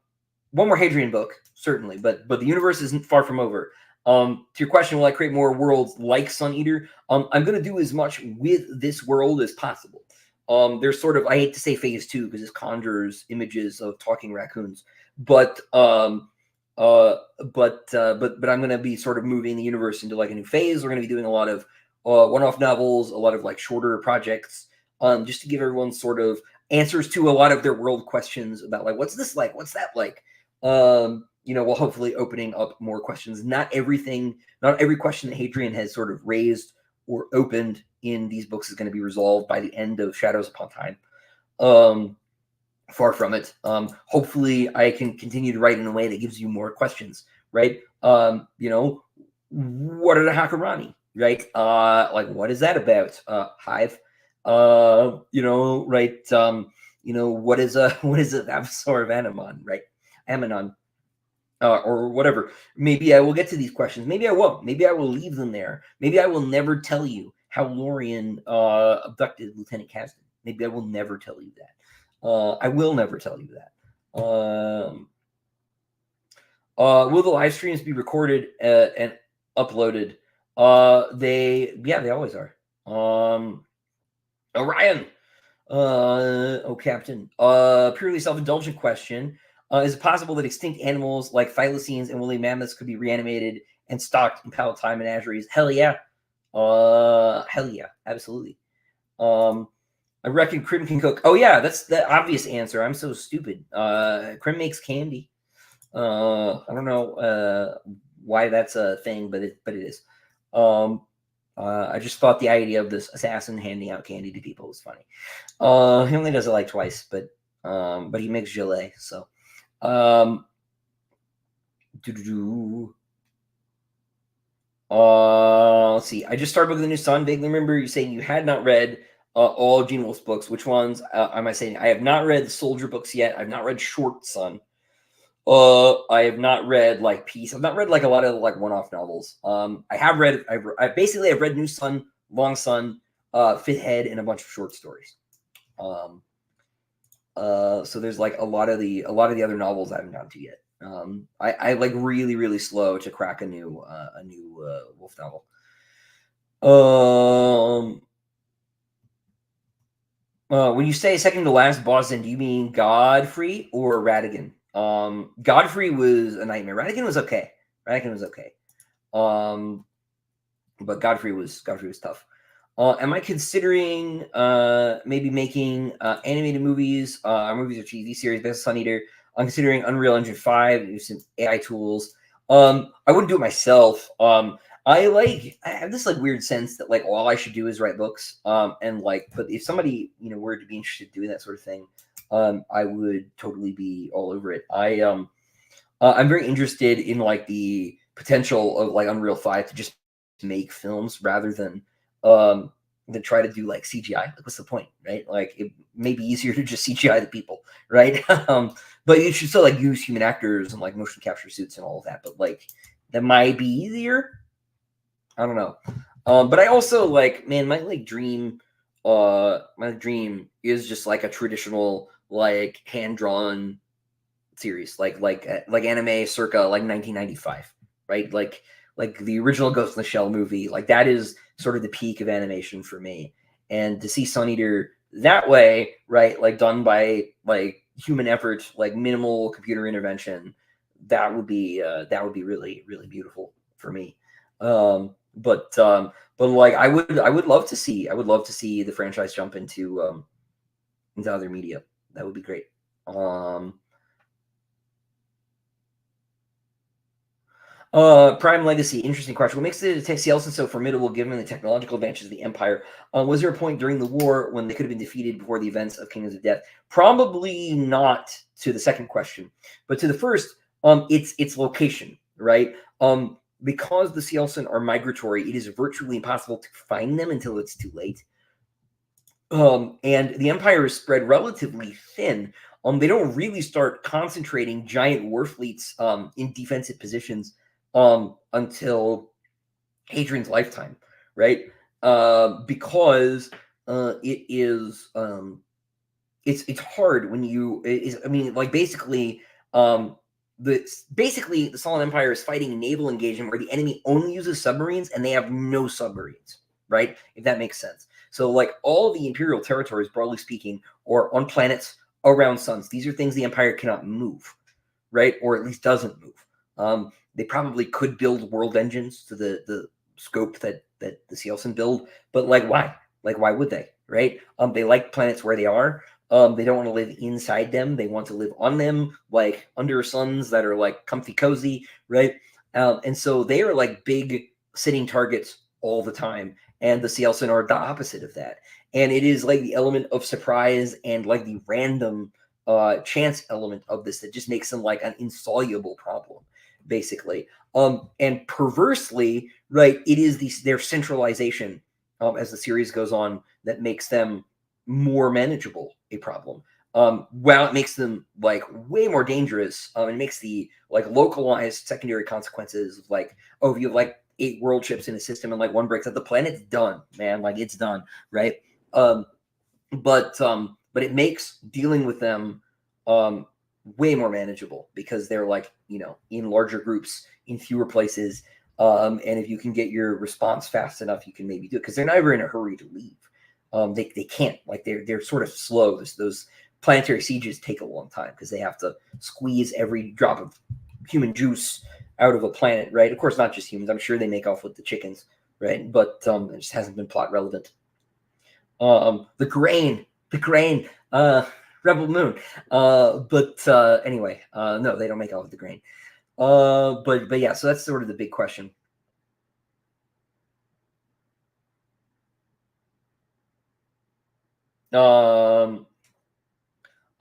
more Hadrian book, certainly, but the universe isn't far from over. To your question, will I create more worlds like Sun Eater? I'm going to do as much with this world as possible. There's sort of, I hate to say phase 2 because this conjures images of talking raccoons, but I'm going to be sort of moving the universe into like a new phase. We're going to be doing a lot of one-off novels, a lot of like shorter projects, just to give everyone sort of answers to a lot of their world questions about like, what's this like? What's that like? While hopefully opening up more questions. Not every question that Hadrian has sort of raised or opened in these books is going to be resolved by the end of Shadows Upon Time. Far from it. Hopefully I can continue to write in a way that gives you more questions, right? What are the Hakurani, right? Like what is that about? Hive. Right? What is a Avsor of Amon, right? Amanon. or whatever. Maybe I will get to these questions. Maybe I won't. Maybe I will leave them there. Maybe I will never tell you how Lorien abducted Lieutenant Kasdan. Maybe I will never tell you that. I will never tell you that. Will the live streams be recorded and uploaded? They always are. Orion. Captain. Purely self-indulgent question. Is it possible that extinct animals like thylacines and woolly mammoths could be reanimated and stocked in palatine menageries? Hell yeah. Hell yeah, absolutely. I reckon Krim can cook. Oh yeah, that's the obvious answer. I'm so stupid. Krim makes candy. I don't know why that's a thing, but it is. I just thought the idea of this assassin handing out candy to people was funny. He only does it like twice, but he makes gelée. So, let's see. I just started with the new Sun. Vaguely remember you saying you had not read all Gene Wolfe's books. Which ones am I saying? I have not read the Soldier books yet. I've not read Short Sun. I have not read like Peace. I've not read like a lot of like one-off novels. I have read. I've read New Sun, Long Sun, Fifth Head, and a bunch of short stories. So there's like a lot of the other novels I haven't gotten to yet. I like really slow to crack a new Wolf novel. When you say second to last boss, then do you mean Godfrey or Ratigan? Godfrey was a nightmare. Ratigan was okay. But Godfrey was tough. Am I considering maybe making animated movies, movies or TV series based on Sun Eater? I'm considering Unreal Engine 5, use some AI tools. I wouldn't do it myself. I have this like weird sense that like all I should do is write books. And like, but if somebody were to be interested in doing that sort of thing, I would totally be all over it. I'm very interested in like the potential of like Unreal 5 to just make films rather than try to do like CGI. Like, what's the point, right? Like, it may be easier to just CGI the people, right? But you should still like use human actors and like motion capture suits and all of that. But like, that might be easier. I don't know. But I also like, man, my dream is just like a traditional like hand-drawn series, like anime circa like 1995, right? Like the original Ghost in the Shell movie. Like, that is sort of the peak of animation for me. And to see Sun Eater that way, right, like done by like human effort, like minimal computer intervention, that would be really beautiful for me. But like I would love to see the franchise jump into other media. That would be great. Prime Legacy, interesting question. What makes the Yeltsin so formidable given the technological advances of the Empire? Was there a point during the war when they could have been defeated before the events of Kingdoms of Death? Probably not to the second question, but to the first, its location, right? Because the Yeltsin are migratory, it is virtually impossible to find them until it's too late. And the Empire is spread relatively thin. They don't really start concentrating giant war fleets in defensive positions until Hadrian's lifetime, right? Because it is it's hard when you basically the Solid Empire is fighting a naval engagement where the enemy only uses submarines and they have no submarines, right? If that makes sense. So like all the Imperial territories, broadly speaking, are on planets around suns. These are things the Empire cannot move, right? Or at least doesn't move. They probably could build world engines to the scope that the Yeltsin build, but like why? Like why would they? Right? They like planets where they are. They don't want to live inside them. They want to live on them, like under suns that are like comfy, cozy, right? And so they are like big sitting targets all the time. And the Yeltsin are the opposite of that. And it is like the element of surprise and like the random chance element of this that just makes them like an insoluble problem, basically. And perversely, right, it is their centralization as the series goes on that makes them more manageable a problem. while it makes them like way more dangerous, it makes the like localized secondary consequences of like, oh, if you have like 8 world ships in a system and like one breaks out, the planet's done, man. Like it's done, right? Um, but it makes dealing with them um way more manageable because they're like, in larger groups in fewer places. And if you can get your response fast enough, you can maybe do it because they're never in a hurry to leave. They can't, like, they're sort of slow. Those planetary sieges take a long time because they have to squeeze every drop of human juice out of a planet, right? Of course, not just humans. I'm sure they make off with the chickens, right? But it just hasn't been plot relevant. The grain, Rebel Moon. But anyway, no, they don't make off with the grain. But yeah, so that's sort of the big question.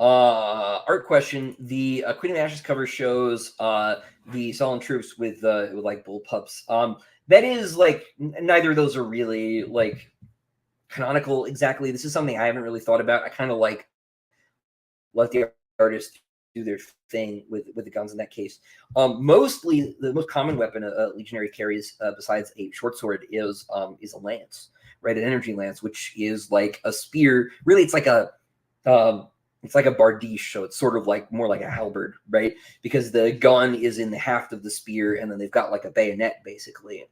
Art question. The Queen of Ashes cover shows the Sullen troops with like bull pups. That is like neither of those are really like canonical exactly. This is something I haven't really thought about. I kind of like let the artists do their thing with the guns in that case. Mostly the most common weapon a legionary carries besides a short sword is a lance, right? An energy lance, which is like a spear. Really, it's like a bardiche, so it's sort of like more like a halberd, right? Because the gun is in the haft of the spear, and then they've got like a bayonet basically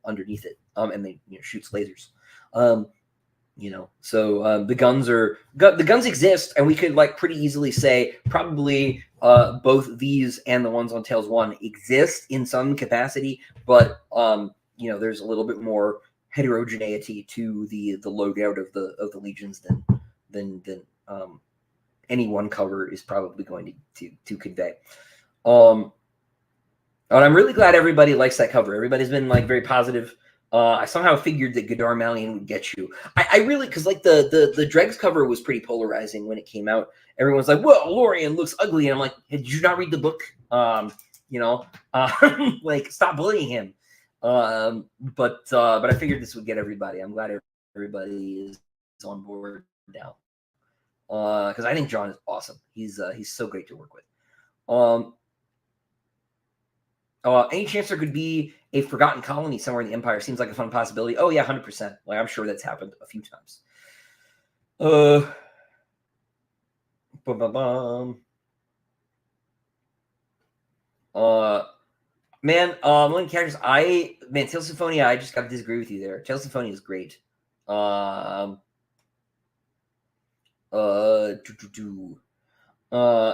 underneath it, and they shoots lasers. So the guns exist, and we could like pretty easily say probably both these and the ones on Tales 1 exist in some capacity, but there's a little bit more heterogeneity to the loadout of the legions than any one cover is probably going to convey. And I'm really glad everybody likes that cover. Everybody's been like very positive. I somehow figured that Godar Malian would get you. I really, because like the Dregs cover was pretty polarizing when it came out. Everyone's like, "Whoa, Lorien looks ugly," and I'm like, hey, "Did you not read the book? Like stop bullying him." But I figured this would get everybody. I'm glad everybody is on board now. Because I think John is awesome. He's so great to work with. Any chance there could be a forgotten colony somewhere in the Empire? Seems like a fun possibility. Oh yeah, 100%. Like I'm sure that's happened a few times. Man, Link characters. Tales of Symphonia. I just got to disagree with you there. Tales of Symphonia is great.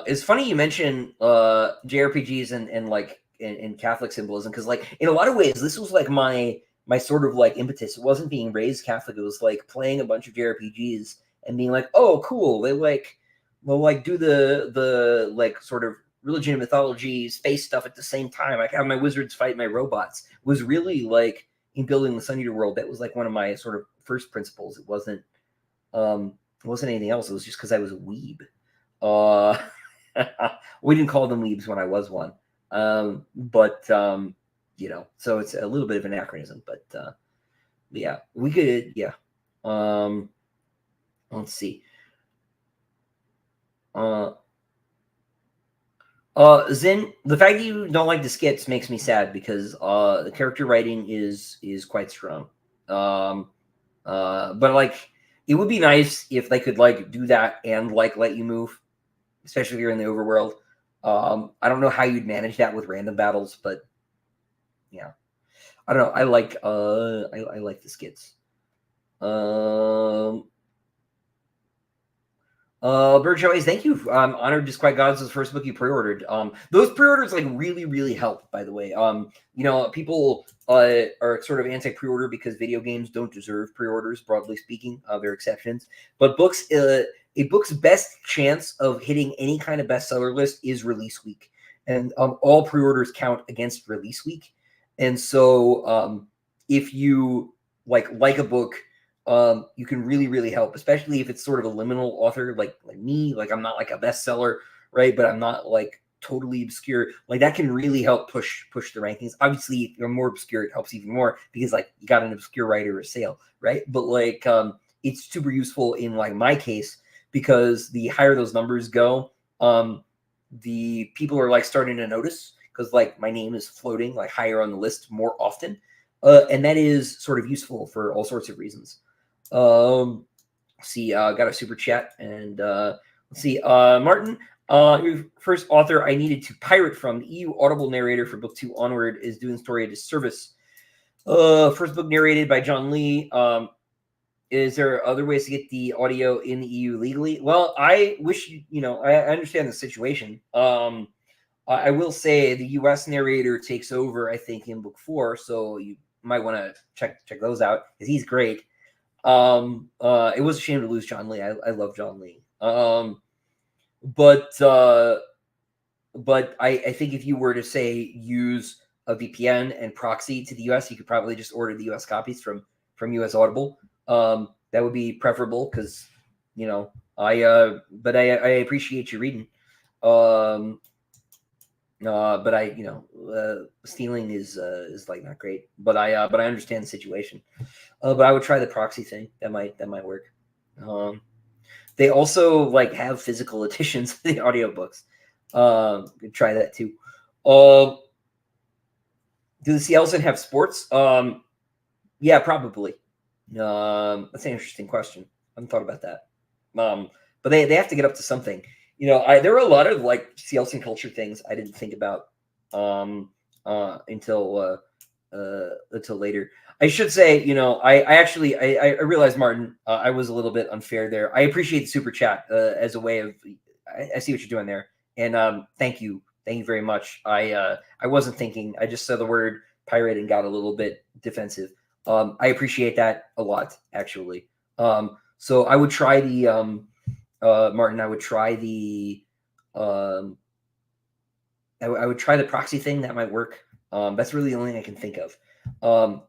It's funny you mention JRPGs and like in Catholic symbolism, because like in a lot of ways this was like my sort of like impetus. It wasn't being raised Catholic. It was like playing a bunch of JRPGs and being like, oh cool, they'll do the like sort of religion and mythology space stuff at the same time. I have my wizards fight my robots. It was really like in building the Sun Eater world. That was like one of my sort of first principles. It wasn't anything else. It was just because I was a weeb. We didn't call them weebs when I was one. But so it's a little bit of an anachronism, but yeah, we could, yeah. Let's see. Zin, the fact that you don't like the skits makes me sad because the character writing is quite strong. But like it would be nice if they could like do that and like let you move, especially if you're in the overworld. I don't know how you'd manage that with random battles, but yeah, I don't know. I like the skits. Bird Joey's, thank you. Honored Disquiet Gods was the first book you pre-ordered. Those pre-orders like really help, by the way. People are sort of anti-pre-order because video games don't deserve pre-orders, broadly speaking. There are exceptions. But books, a book's best chance of hitting any kind of bestseller list is release week. And all pre-orders count against release week. And so if you like a book, you can really help, especially if it's sort of a liminal author like me. Like I'm not like a bestseller, right? But I'm not like totally obscure. Like that can really help push the rankings. Obviously, if you're more obscure, it helps even more because like you got an obscure writer or sale, right? But like it's super useful in like my case because the higher those numbers go, the people are like starting to notice because like my name is floating like higher on the list more often, and that is sort of useful for all sorts of reasons. See, got a super chat, and let's see, Martin. Your first author I needed to pirate from, the EU Audible narrator for book 2 onward is doing the story a disservice. First book narrated by John Lee. Is there other ways to get the audio in the EU legally? Well, I wish I understand the situation. I will say the US narrator takes over, I think, in book 4, so you might want to check those out because he's great. It was a shame to lose John Lee. I love John Lee. But I think if you were to say use a VPN and proxy to the US, you could probably just order the US copies from US Audible. That would be preferable because I appreciate you reading. But stealing is like not great. But I understand the situation. But I would try the proxy thing. That might work. They also like have physical editions of the audiobooks. Try that too. Do the Seattleton have sports? Yeah, probably. That's an interesting question. I haven't thought about that. But they have to get up to something. There were a lot of like Seattleton culture things I didn't think about until later. I should say, I realized, Martin, I was a little bit unfair there. I appreciate the super chat as a way of, I see what you're doing there, and thank you very much. I wasn't thinking. I just saw the word pirate and got a little bit defensive. I appreciate that a lot, actually. So I would try the Martin. I would try the I would try the proxy thing. That might work. That's really the only thing I can think of.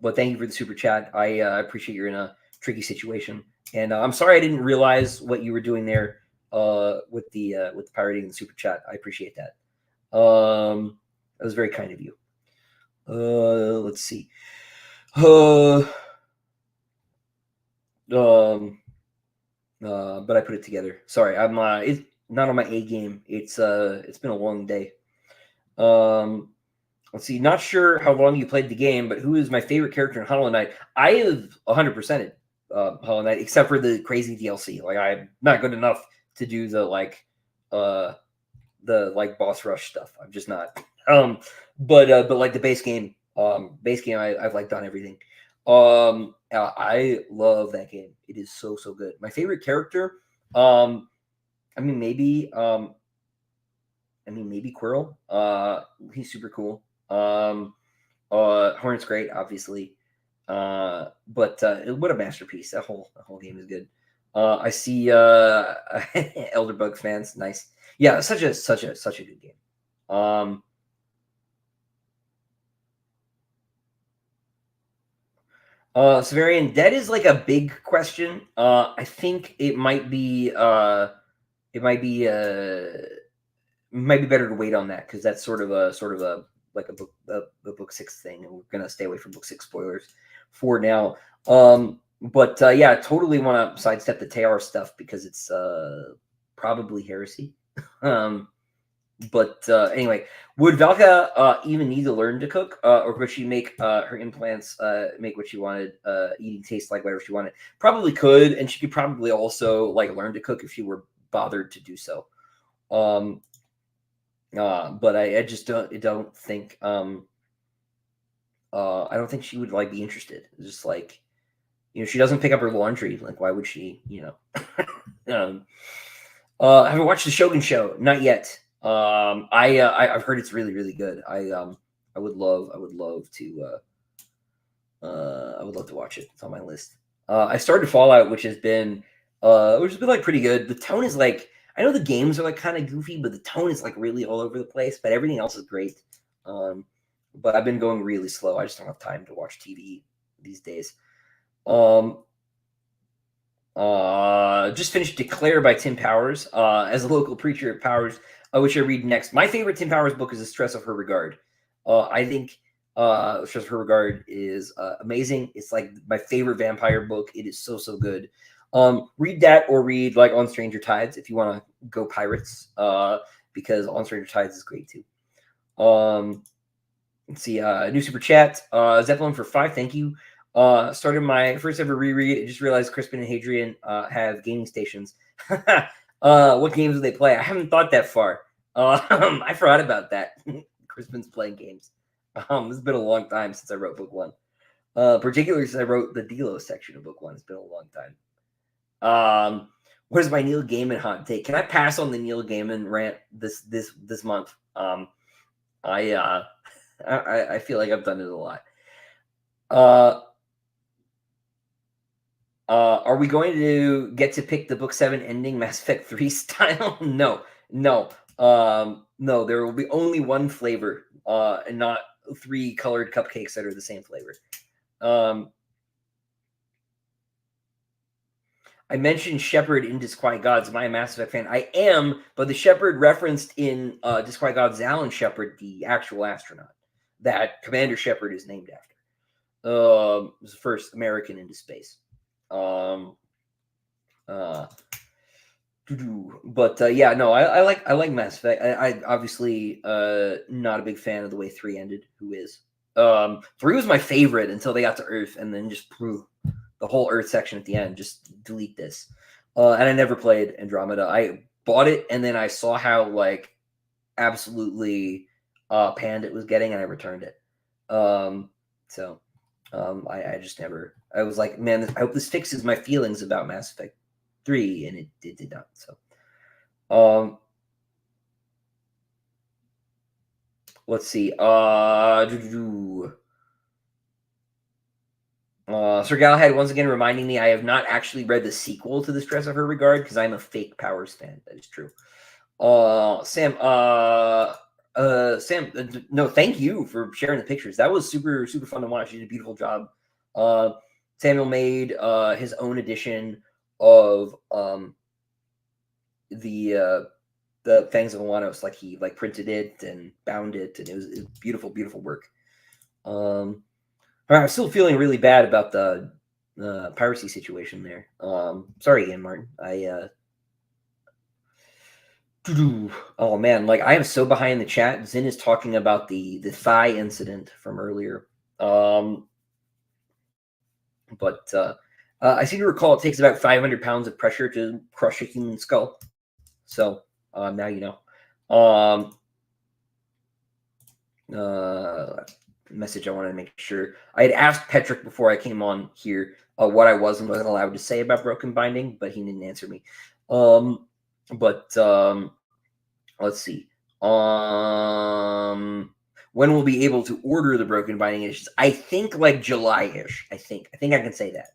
But thank you for the super chat. I appreciate you're in a tricky situation, and I'm sorry I didn't realize what you were doing there with the pirating and the super chat. I appreciate that. That was very kind of you. Let's see. But I put it together. Sorry, I'm it's not on my A game. It's been a long day. Let's see. Not sure how long you played the game, but who is my favorite character in Hollow Knight? I have 100%ed Hollow Knight, except for the crazy DLC. Like I'm not good enough to do the boss rush stuff. I'm just not. But like the base game, I've like done everything. I love that game. It is so good. My favorite character, maybe Quirrell. He's super cool. Hornet's great, obviously. But what a masterpiece. That whole game is good. I see Elderbug fans. Nice. Yeah, such a good game. Severian, that is like a big question. I think it might be better to wait on that because that's sort of a book 6 thing, and we're gonna stay away from book 6 spoilers for now. But yeah, I totally want to sidestep the Tear stuff because it's probably heresy. But anyway, would Valka even need to learn to cook, or could she make her implants make what she wanted, eating taste like whatever she wanted? Probably could, and she could probably also like learn to cook if she were bothered to do so. But I just don't think I don't think she would like be interested. It's just like she doesn't pick up her laundry. Like why would she? Have you watched the Shogun Show? Not yet. I've heard it's really good. I would love to watch it. It's on my list. I started Fallout, which has been like pretty good. The tone is like, I know the games are like kind of goofy, but the tone is like really all over the place. But everything else is great. But I've been going really slow. I just don't have time to watch TV these days. Just finished Declare by Tim Powers. As a local preacher at Powers, which I read next. My favorite Tim Powers book is The Stress of Her Regard. I think Stress of Her Regard is amazing. It's like my favorite vampire book. It is so good. Read that or read like On Stranger Tides if you want to go pirates. Because On Stranger Tides is great too. Let's see, new super chat. Zeppelin for 5, thank you. Started my first ever reread. I just realized Crispin and Hadrian have gaming stations. What games do they play? I haven't thought that far. I forgot about that. Crispin's playing games. It's been a long time since I wrote book 1. Particularly since I wrote the Delos section of book 1. It's been a long time. What is my Neil Gaiman hot take? Can I pass on the Neil Gaiman rant this month? I feel like I've done it a lot. Are we going to get to pick the book 7 ending Mass Effect 3 style? No. No, there will be only one flavor, and not 3 colored cupcakes that are the same flavor. I mentioned Shepard in Disquiet Gods. Am I a Mass Effect fan? I am, but the Shepard referenced in Disquiet Gods is Alan Shepard, the actual astronaut that Commander Shepard is named after. Was the first American into space. But yeah, no, I like Mass Effect. I obviously not a big fan of the way 3 ended. Who is? 3 was my favorite until they got to Earth, and then just the whole Earth section at the end. Just delete this. And I never played Andromeda. I bought it, and then I saw how like absolutely panned it was getting, and I returned it. I just never. I was like, man, I hope this fixes my feelings about Mass Effect 3, and it did not. So, let's see. Sir Galahad once again reminding me I have not actually read the sequel to The Stress of Her Regard because I'm a fake Powers fan. That is true. Sam, no, thank you for sharing the pictures. That was super fun to watch. You did a beautiful job. Samuel made his own edition of the Fangs of Wano. Like he printed it and bound it, and it was beautiful work. I'm still feeling really bad about the piracy situation there. Sorry again, Martin. Oh man, like I am so behind the chat. Zin is talking about the thigh incident from earlier. But I seem to recall it takes about 500 pounds of pressure to crush a human skull. So now you know. Message I wanted to make sure. I had asked Petrick before I came on here what I was and wasn't allowed to say about broken binding, but he didn't answer me. Let's see. When we'll be able to order the broken binding editions? I think like July-ish. I think I can say that.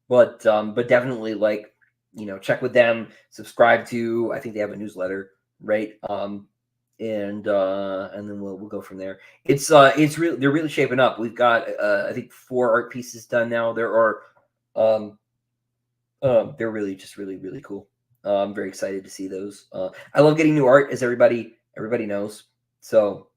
But definitely check with them. Subscribe to. I think they have a newsletter, right? And then we'll go from there. It's really they're really shaping up. We've got I think 4 art pieces done now. There are they're really just really cool. I'm very excited to see those. I love getting new art, as everybody knows. So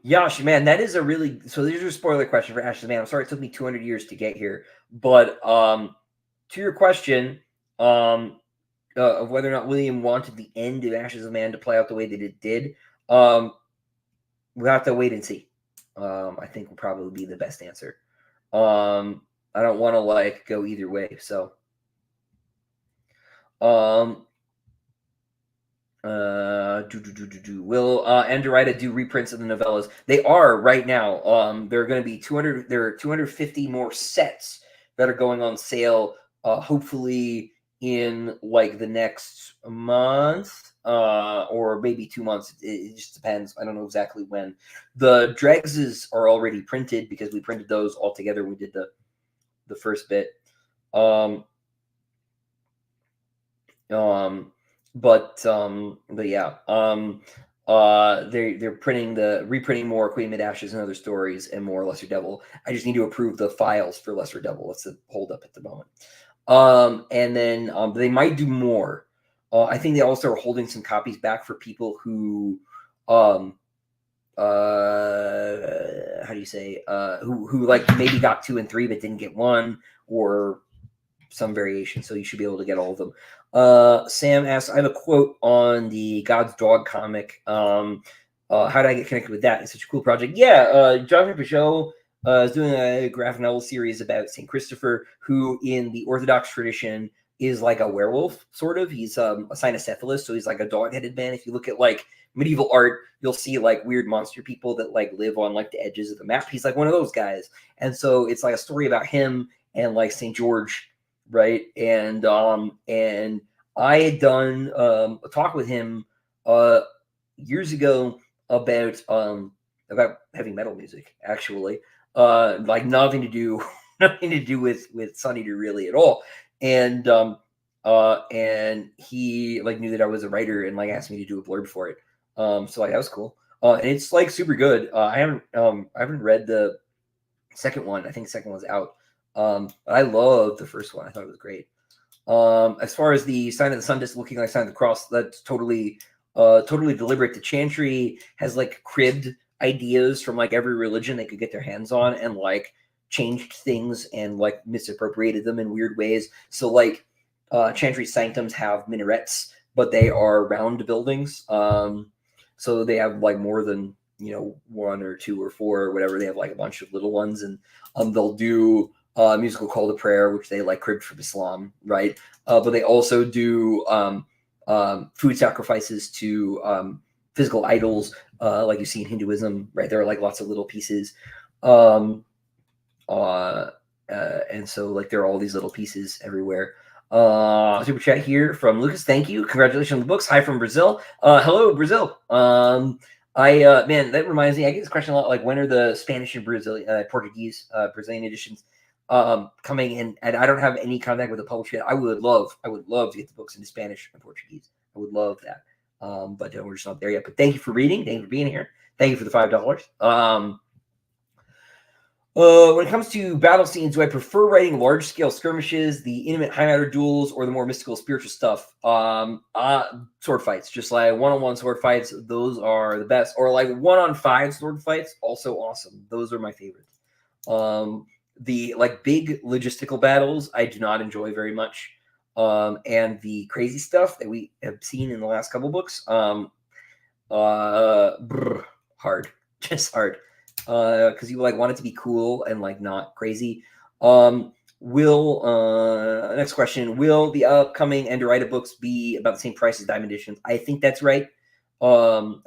Yash, man, that is a really so there's a spoiler question for Ashes, man. I'm sorry it took me 200 years to get here, but to your question, of whether or not William wanted the end of Ashes of Man to play out the way that it did, we'll have to wait and see. I think will probably be the best answer. I don't want to go either way. So, will Andorita do reprints of the novellas? They are right now. There are going to be 200. There are 250 more sets that are going on sale. Hopefully in the next month or maybe 2 months. It just depends. I don't know exactly when. The Dregses are already printed because we printed those all together when we did the first bit. But yeah. They're reprinting more Queen Mid Ashes and Other Stories and more Lesser Devil. I just need to approve the files for Lesser Devil. That's the hold up at the moment. And then they might do more. I think they also are holding some copies back for people who how do you say, who like maybe got 2 and 3 but didn't get 1, or some variation. So you should be able to get all of them. Sam asks, I have a quote on the God's Dog comic. How did I get connected with that? It's such a cool project. Yeah, Jonathan Peugeot is doing a graphic novel series about St. Christopher, who in the Orthodox tradition is like a werewolf, sort of. He's a cynocephalus, so he's like a dog-headed man. If you look at like medieval art, you'll see like weird monster people that like live on like the edges of the map. He's like one of those guys. And so it's like a story about him and like St. George, right? And I had done a talk with him years ago about heavy metal music, actually. Like nothing to do with Sun Eater really at all. And he like knew that I was a writer and like asked me to do a blurb for it. So like that was cool. And it's like super good. I haven't read the second one. I think the second one's out. But I loved the first one. I thought it was great. As far as the sign of the sun just looking like sign of the cross, that's totally deliberate. The Chantry has like cribbed ideas from like every religion they could get their hands on and like changed things and like misappropriated them in weird ways. So like Chantry sanctums have minarets, but they are round buildings. So they have like more than, 1 or 2 or 4 or whatever. They have like a bunch of little ones, and they'll do musical call to prayer, which they like cribbed from Islam, right? But they also do food sacrifices to physical idols, like you see in Hinduism, right? There are like lots of little pieces. And so like there are all these little pieces everywhere. Super chat here from Lucas. Thank you. Congratulations on the books. Hi from Brazil. Hello, Brazil. Man, that reminds me, I get this question a lot, like when are the Spanish and Brazilian, Portuguese, Brazilian editions coming in? And I don't have any contact with the publisher yet. I would love to get the books into Spanish and Portuguese. I would love that. But we're just not there yet. But thank you for reading. Thank you for being here. Thank you for the $5. When it comes to battle scenes, do I prefer writing large-scale skirmishes, the intimate high matter duels, or the more mystical, spiritual stuff? Sword fights, just like one-on-one sword fights. Those are the best. Or like 1-on-5 sword fights, also awesome. Those are my favorites. The like big logistical battles, I do not enjoy very much. And the crazy stuff that we have seen in the last couple books, hard, just hard. Because you like want it to be cool and like not crazy. Next question, will the upcoming Endorita books be about the same price as Diamond Editions? I think that's right. Of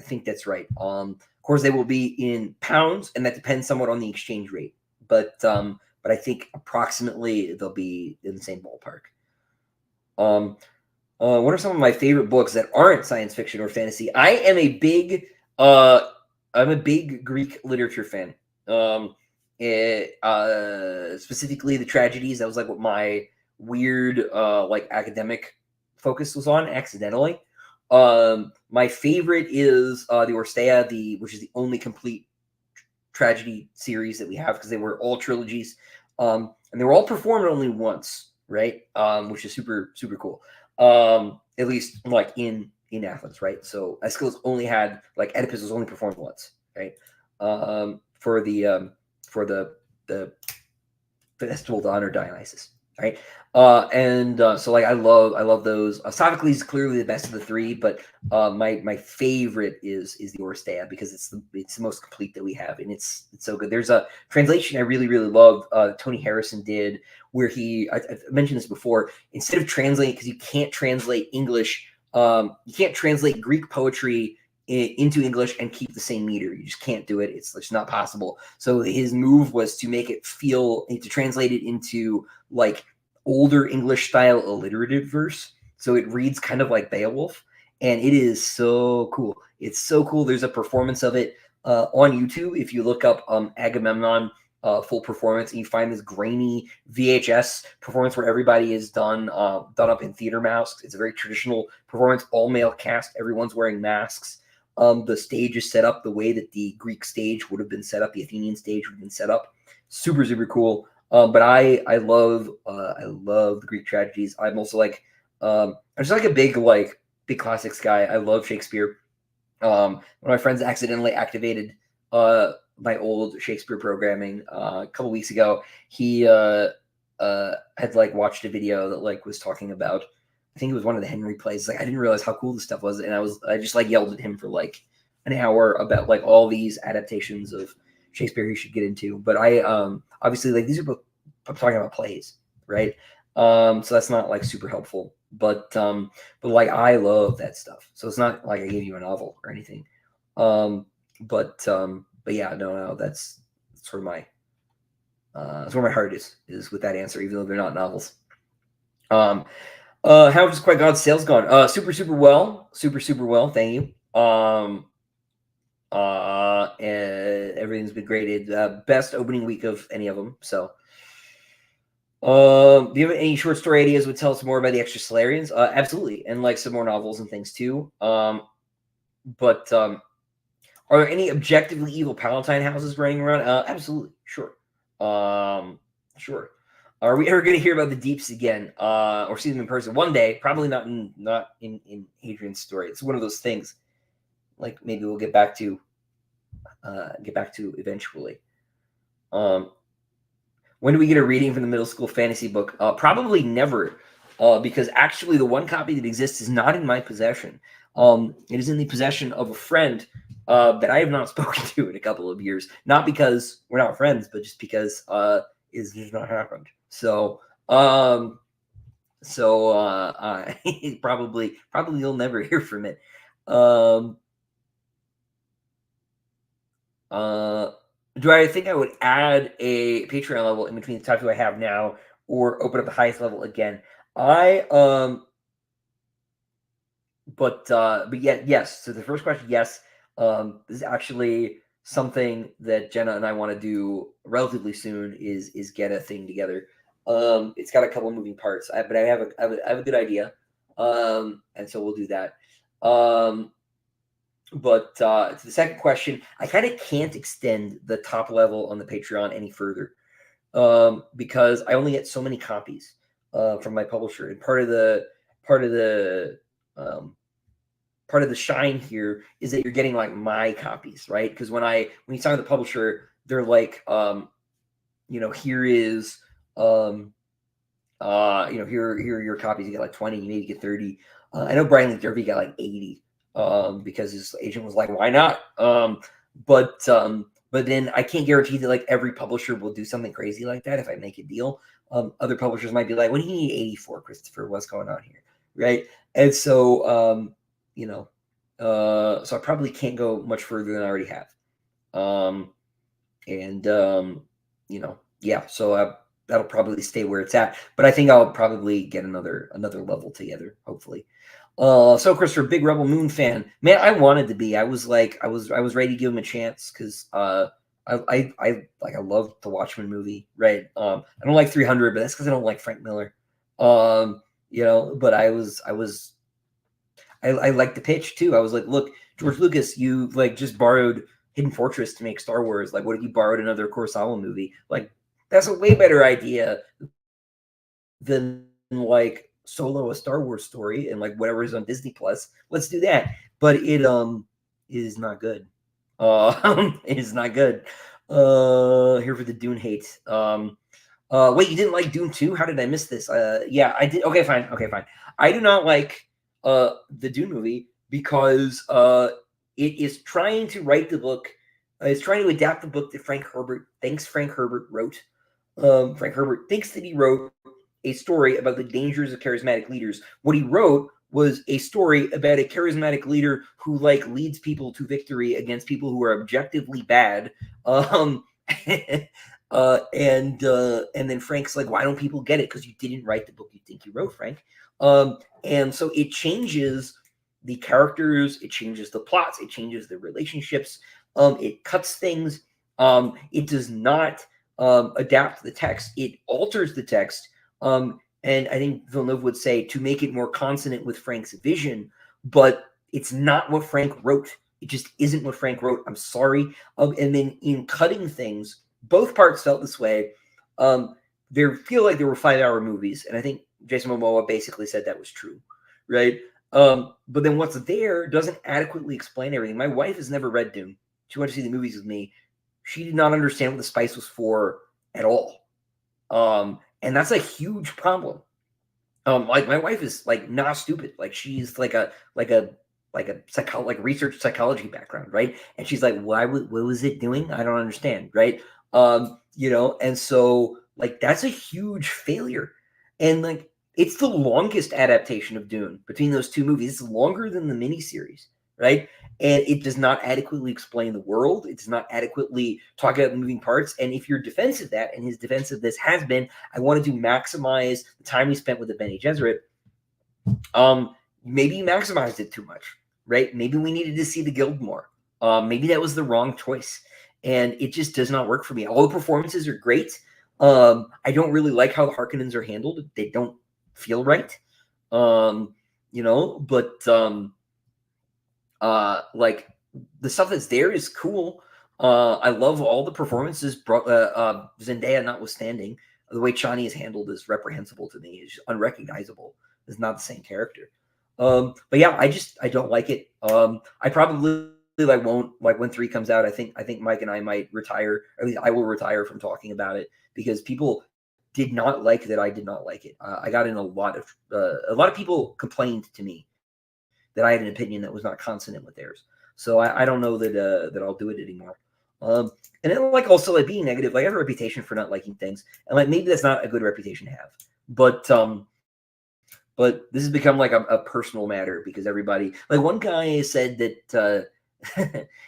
course they will be in pounds, and that depends somewhat on the exchange rate. But I think approximately they'll be in the same ballpark. What are some of my favorite books that aren't science fiction or fantasy? I'm a big Greek literature fan. Specifically the tragedies. That was like what my weird like academic focus was on accidentally. My favorite is the Orsteia, which is the only complete tragedy series that we have, because they were all trilogies. And they were all performed only once, right? Which is super, super cool. At least like in Athens, right? So Aeschylus only had, like, Oedipus was only performed once, right? For the festival to honor Dionysus, right? So like I love those. Sophocles is clearly the best of the 3, but my favorite is the Oresteia, because it's the most complete that we have, and it's so good. There's a translation I really love, Tony Harrison did, where I've mentioned this before. Instead of translating, because you can't translate English, you can't translate Greek poetry into English and keep the same meter. You just can't do it. It's just not possible. So his move was to make it to translate it into like older English style alliterative verse. So it reads kind of like Beowulf, and it is so cool. It's so cool. There's a performance of it on YouTube. If you look up Agamemnon full performance, and you find this grainy VHS performance where everybody is done up in theater masks. It's a very traditional performance, all male cast. Everyone's wearing masks. The stage is set up the way that the Greek stage would have been set up, the Athenian stage would have been set up. Super, super cool. But I love the Greek tragedies. I'm also like I'm just like a big classics guy. I love Shakespeare. One of my friends accidentally activated my old Shakespeare programming a couple weeks ago. He had like watched a video that like was talking about, I think it was one of the Henry plays. Like I didn't realize how cool this stuff was, and I just like yelled at him for like an hour about like all these adaptations of Shakespeare he should get into. But I obviously like these are both, I'm talking about plays, right? So that's not like super helpful. But like I love that stuff. So it's not like I gave you a novel or anything. But yeah, no, that's sort of my that's where my heart is with that answer, even though they're not novels. How has Quite God's sales gone? Super well, super well. Thank you. And everything's been graded best opening week of any of them. So, do you have any short story ideas? Would tell us more about the Extra Solarians? Absolutely, and like some more novels and things too. But are there any objectively evil Palatine houses running around? Absolutely, sure. Sure. Are we ever going to hear about the Deeps again, or see them in person one day? Probably not in Hadrian's story. It's one of those things. Like maybe we'll get back to eventually. When do we get a reading from the middle school fantasy book? Probably never, because actually the one copy that exists is not in my possession. It is in the possession of a friend that I have not spoken to in a couple of years. Not because we're not friends, but just because it's just not happened. So probably you'll never hear from it. Do I think I would add a Patreon level in between the top two I have now, or open up the highest level again? But yeah, yes. So the first question, yes. This is actually something that Jenna and I want to do relatively soon. Is get a thing together. It's got a couple moving parts, but I have a good idea. And so we'll do that. But to the second question, I kind of can't extend the top level on the Patreon any further because I only get so many copies from my publisher, and part of the shine here is that you're getting like my copies, right? Because when you sign with the publisher, they're like, here is here are your copies. You get like 20, you maybe get 30. I know Brian Lee Derby got like 80. Because his agent was like, why not? But then I can't guarantee that like every publisher will do something crazy like that if I make a deal. Other publishers might be like, what do you need 80 for, Christopher? What's going on here? Right. And so, so I probably can't go much further than I already have. Yeah, so that'll probably stay where it's at, but I think I'll probably get another level together, hopefully. So Christopher, big Rebel Moon fan, man. I wanted to be. I was like, I was ready to give him a chance because I love the Watchmen movie, right? I don't like 300, but that's because I don't like Frank Miller. But I liked the pitch too. I was like, look, George Lucas, you like just borrowed Hidden Fortress to make Star Wars. Like, what if you borrowed another Kurosawa movie? Like, that's a way better idea than like solo a Star Wars story and like whatever is on Disney Plus. Let's do that. But it is not good. It is not good. Here for the Dune hate. Wait, you didn't like Dune 2? How did I miss this? Yeah, I did. Okay, fine. I do not like the Dune movie because it is trying to write the book. It's trying to adapt the book that Frank Herbert wrote. Frank Herbert thinks that he wrote a story about the dangers of charismatic leaders. What he wrote was a story about a charismatic leader who like leads people to victory against people who are objectively bad. And then Frank's like, why don't people get it? Because you didn't write the book you think you wrote, Frank. And so it changes the characters, it changes the plots, it changes the relationships, it cuts things. It does not adapt the text, it alters the text. And I think Villeneuve would say to make it more consonant with Frank's vision, but it's not what Frank wrote. It just isn't what Frank wrote. I'm sorry. And then in cutting things, both parts felt this way. They feel like they were 5-hour movies, and I think Jason Momoa basically said that was true, right? But then what's there doesn't adequately explain everything. My wife has never read Dune. She went to see the movies with me. She did not understand what the spice was for at all. And that's a huge problem. Like my wife is like not stupid. Like she's like a research psychology background, right? And she's like, what was it doing? I don't understand, right? And so like that's a huge failure. And like it's the longest adaptation of Dune between those two movies. It's longer than the miniseries, right? And it does not adequately explain the world. It does not adequately talk about the moving parts. And if your defense of that, and his defense of this has been, I wanted to maximize the time we spent with the Bene Gesserit, maybe you maximized it too much, right? Maybe we needed to see the guild more. Maybe that was the wrong choice. And it just does not work for me. All the performances are great. I don't really like how the Harkonnens are handled. They don't feel right. Like the stuff that's there is cool. I love all the performances, Zendaya notwithstanding. The way Chani is handled is reprehensible to me. It's unrecognizable. It's not the same character. But yeah, I don't like it. I probably won't like when 3 comes out. I think Mike and I might retire. Or at least I will retire from talking about it because people did not like that. I did not like it. I got in a lot of people complained to me that I had an opinion that was not consonant with theirs. So I don't know that I'll do it anymore. And then like also like being negative, like I have a reputation for not liking things, and like maybe that's not a good reputation to have. But this has become like a personal matter because everybody, like one guy said that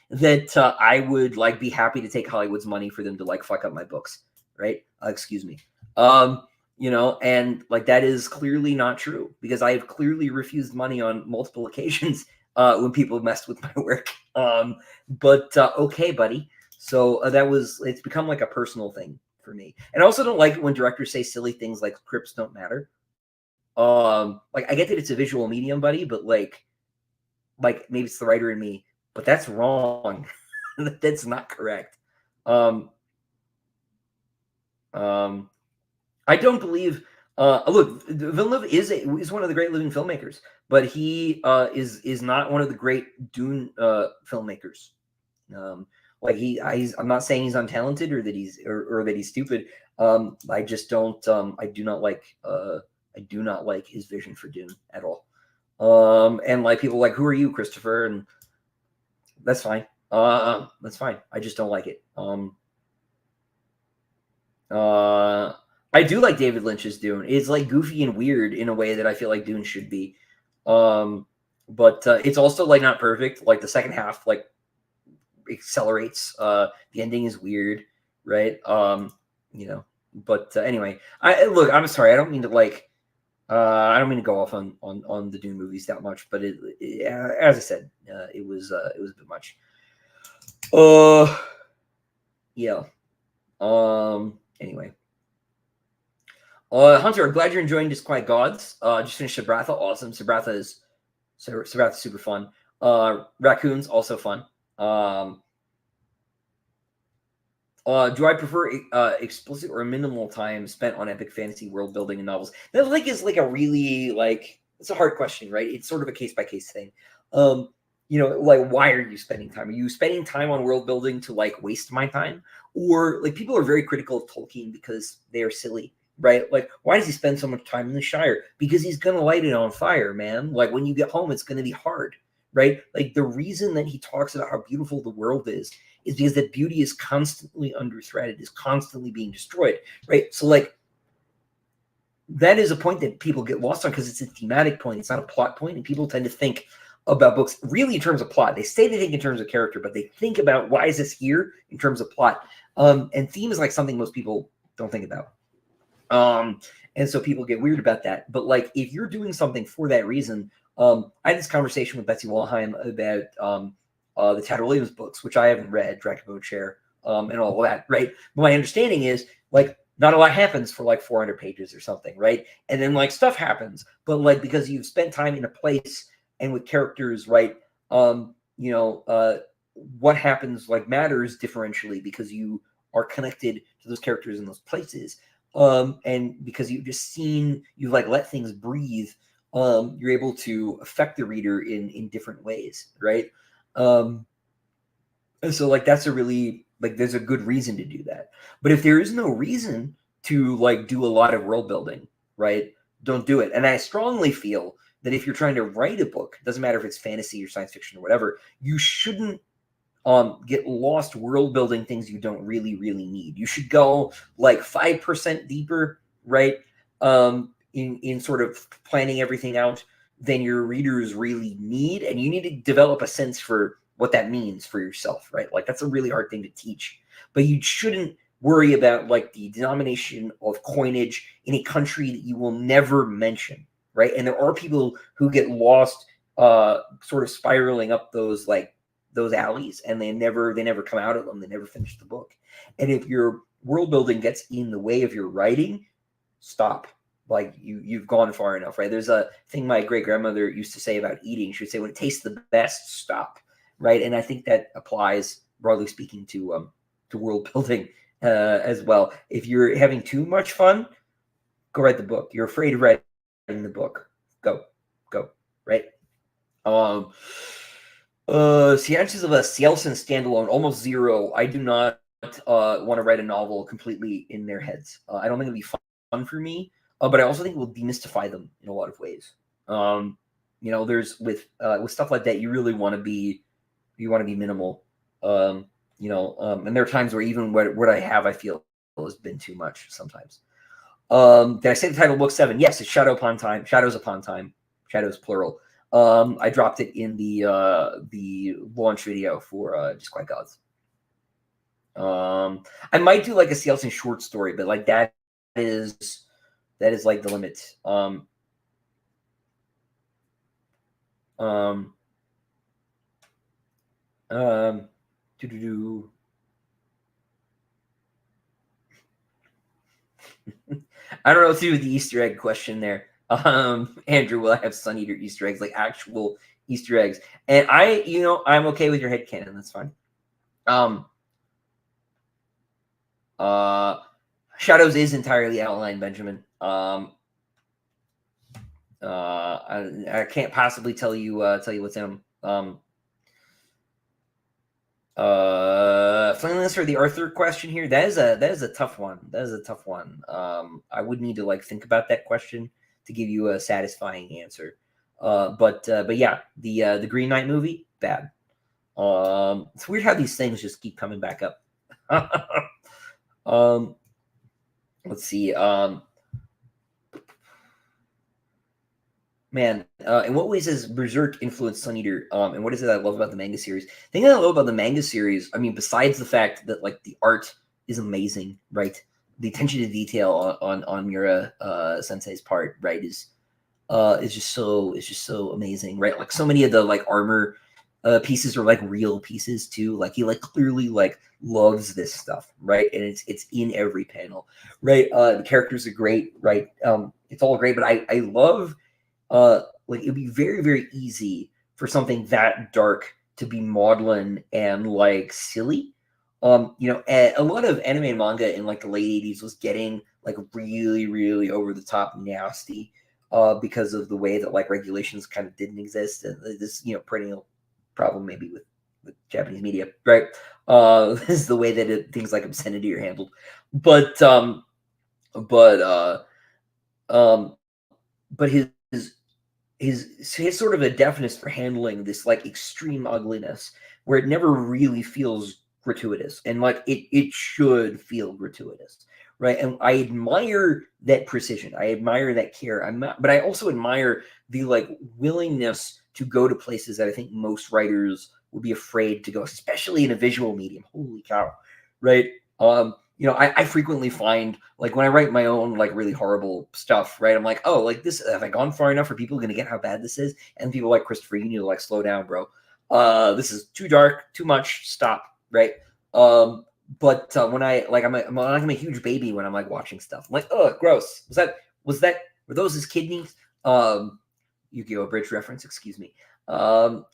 that I would like be happy to take Hollywood's money for them to like fuck up my books, right? Excuse me. And like that is clearly not true because I have clearly refused money on multiple occasions when people have messed with my work. But okay, buddy. So it's become like a personal thing for me. And I also don't like it when directors say silly things like scripts don't matter. Like I get that it's a visual medium, buddy, but like maybe it's the writer in me, but that's wrong. That's not correct. I don't believe. Look, Villeneuve is one of the great living filmmakers, but he is not one of the great Dune filmmakers. I'm not saying he's untalented or that he's stupid. I just don't. I do not like his vision for Dune at all. And like people like, who are you, Christopher? And that's fine. That's fine. I just don't like it. I do like David Lynch's Dune. It's like goofy and weird in a way that I feel like Dune should be. But it's also like not perfect. Like the second half like accelerates. The ending is weird, right? But anyway, I'm sorry. I don't mean to go off on the Dune movies that much, but as I said, it was a bit much. Yeah. Anyway. Hunter, I'm glad you're enjoying Disquiet Gods. Just finished Sabratha. Awesome. Sabratha's super fun. Raccoons, also fun. Do I prefer explicit or minimal time spent on epic fantasy world building and novels? That is like a really it's a hard question, right? It's sort of a case by case thing. Like why are you spending time? Are you spending time on world building to like waste my time? Or like people are very critical of Tolkien because they are silly, right? Like why does he spend so much time in the Shire? Because he's gonna light it on fire, man. Like when you get home, it's gonna be hard, right? Like the reason that he talks about how beautiful the world is because that beauty is constantly under threat. It is constantly being destroyed, right? So like that is a point that people get lost on because it's a thematic point. It's not a plot point, and people tend to think about books really in terms of plot. They say they think in terms of character, but they think about why is this here in terms of plot. And theme is like something most people don't think about. And so people get weird about that. But like if you're doing something for that reason, I had this conversation with Betsy Walheim about the Tad Williams books, which I haven't read, Dragon Chair, and all of that, right? But my understanding is like not a lot happens for like 400 pages or something, right? And then like stuff happens, but like because you've spent time in a place and with characters, right? What happens like matters differentially because you are connected to those characters in those places. And because you've like let things breathe you're able to affect the reader in different ways, right? Um, and so like that's a really like there's a good reason to do that. But if there is no reason to like do a lot of world building, right? Don't do it. And I strongly feel that if you're trying to write a book, doesn't matter if it's fantasy or science fiction or whatever, you shouldn't get lost world building things you don't really need. You should go like 5% deeper, right? In sort of planning everything out than your readers really need, and you need to develop a sense for what that means for yourself, right? Like that's a really hard thing to teach, but you shouldn't worry about like the denomination of coinage in a country that you will never mention, right? And there are people who get lost sort of spiraling up those like those alleys, and they never come out of them. They never finish the book. And if your world building gets in the way of your writing, stop. Like you've gone far enough, right? There's a thing my great grandmother used to say about eating. She would say, when it tastes the best, stop, right? And I think that applies, broadly speaking, to world building as well. If you're having too much fun, go write the book. You're afraid of writing the book, go, right? Chances of a Cielson standalone, almost zero. I do not want to write a novel completely in their heads. I don't think it'll be fun for me, but I also think it will demystify them in a lot of ways. There's with stuff like that, you really want to be minimal. And there are times where even what I have, I feel has been too much sometimes. Did I say the title of book 7? Yes, it's Shadows Upon Time, shadows plural. I dropped it in the launch video for Just Quite Gods. I might do like a Cielson short story, but like that is like the limit. I don't know what to do with the Easter egg question there. Andrew, will I have Sun Eater Easter eggs, like actual Easter eggs? And I'm okay with your headcanon. That's fine. Shadows is entirely outlined, Benjamin. I can't possibly tell you what's in them. Finally, for the Arthur question here, that is a tough one. I would need to like think about that question to give you a satisfying answer. But yeah, the Green Knight movie, bad. It's weird how these things just keep coming back up. Let's see. Man, in what ways has Berserk influenced Sun Eater? And what is it I love about the manga series? The thing that I love about the manga series, I mean, besides the fact that like the art is amazing, right? The attention to detail on Miura Sensei's part, right, is just so amazing, right? Like so many of the like armor pieces are like real pieces too. Like he like clearly like loves this stuff, right? And it's in every panel, right? The characters are great, right? It's all great, but I love like it'd be very easy for something that dark to be maudlin and like silly. A lot of anime and manga in like the late 80s was getting like really over the top nasty because of the way that like regulations kind of didn't exist, and this perennial problem maybe with Japanese media, right? Is the way that things like obscenity are handled, but his sort of a deftness for handling this like extreme ugliness where it never really feels gratuitous, and like it should feel gratuitous, right? And I admire that precision, I admire that care, but I also admire the like willingness to go to places that I think most writers would be afraid to go, especially in a visual medium. Holy cow, right? I frequently find like when I write my own like really horrible stuff, right? I'm like, oh, like this, have I gone far enough? Are people going to get how bad this is? And people like, Christopher, you need to like slow down, bro. This is too dark, too much. Stop, right? But when I'm a huge baby when I'm like watching stuff. I'm like, oh, gross. Were those his kidneys? Yu-Gi-Oh! Bridge reference, excuse me. So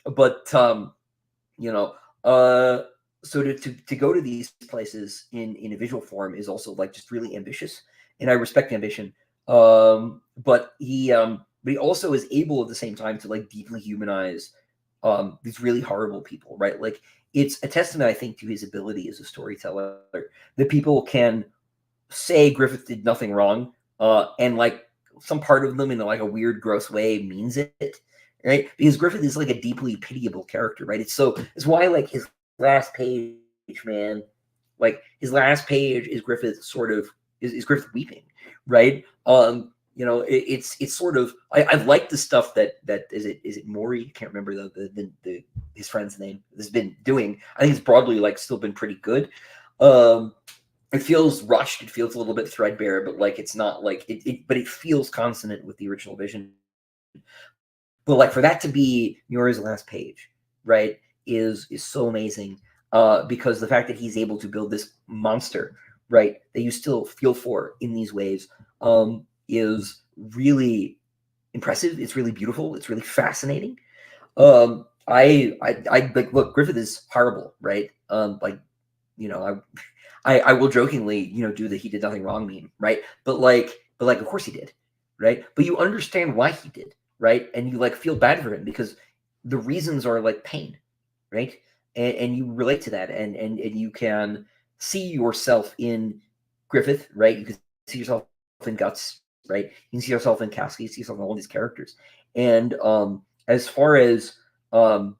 to go to these places in a visual form is also like just really ambitious, and I respect ambition. But he but he also is able at the same time to like deeply humanize these really horrible people, right? Like it's a testament, I think, to his ability as a storyteller that people can say Griffith did nothing wrong, and like some part of them in like a weird, gross way means it, right? Because Griffith is like a deeply pitiable character, right? It's why like his last page, man, like his last page is Griffith sort of is Griffith weeping, right? It's sort of I like the stuff that is it Maury? I can't remember the his friend's name has been doing. I think it's broadly like still been pretty good. It feels rushed. It feels a little bit threadbare, but like it's not like but it feels consonant with the original vision. But like for that to be Muri's last page, right, is so amazing. Because the fact that he's able to build this monster, right, that you still feel for in these ways, is really impressive. It's really beautiful. It's really fascinating. I like look, Griffith is horrible, right? Like, you know, I will jokingly, do the he did nothing wrong meme, right? But like, of course he did, right? But you understand why he did, right? And you like feel bad for him because the reasons are like pain, right? And you relate to that, and you can see yourself in Griffith, right? You can see yourself in Guts, right? You can see yourself in Kasky, you see yourself in all these characters. And as far as how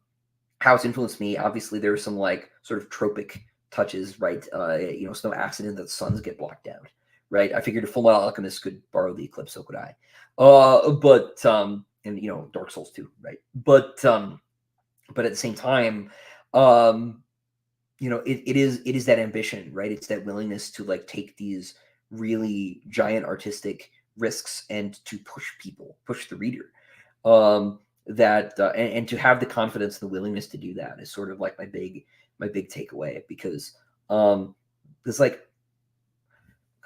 it's influenced me, obviously there's some like sort of tropic touches, right? It's no accident that suns get blocked out, right? I figured if Full Metal Alchemist could borrow the eclipse, so could I. And Dark Souls too, right? But at the same time, it is that ambition, right? It's that willingness to like take these really giant artistic risks and to push the reader. And to have the confidence and the willingness to do that is sort of like my big takeaway, because it's like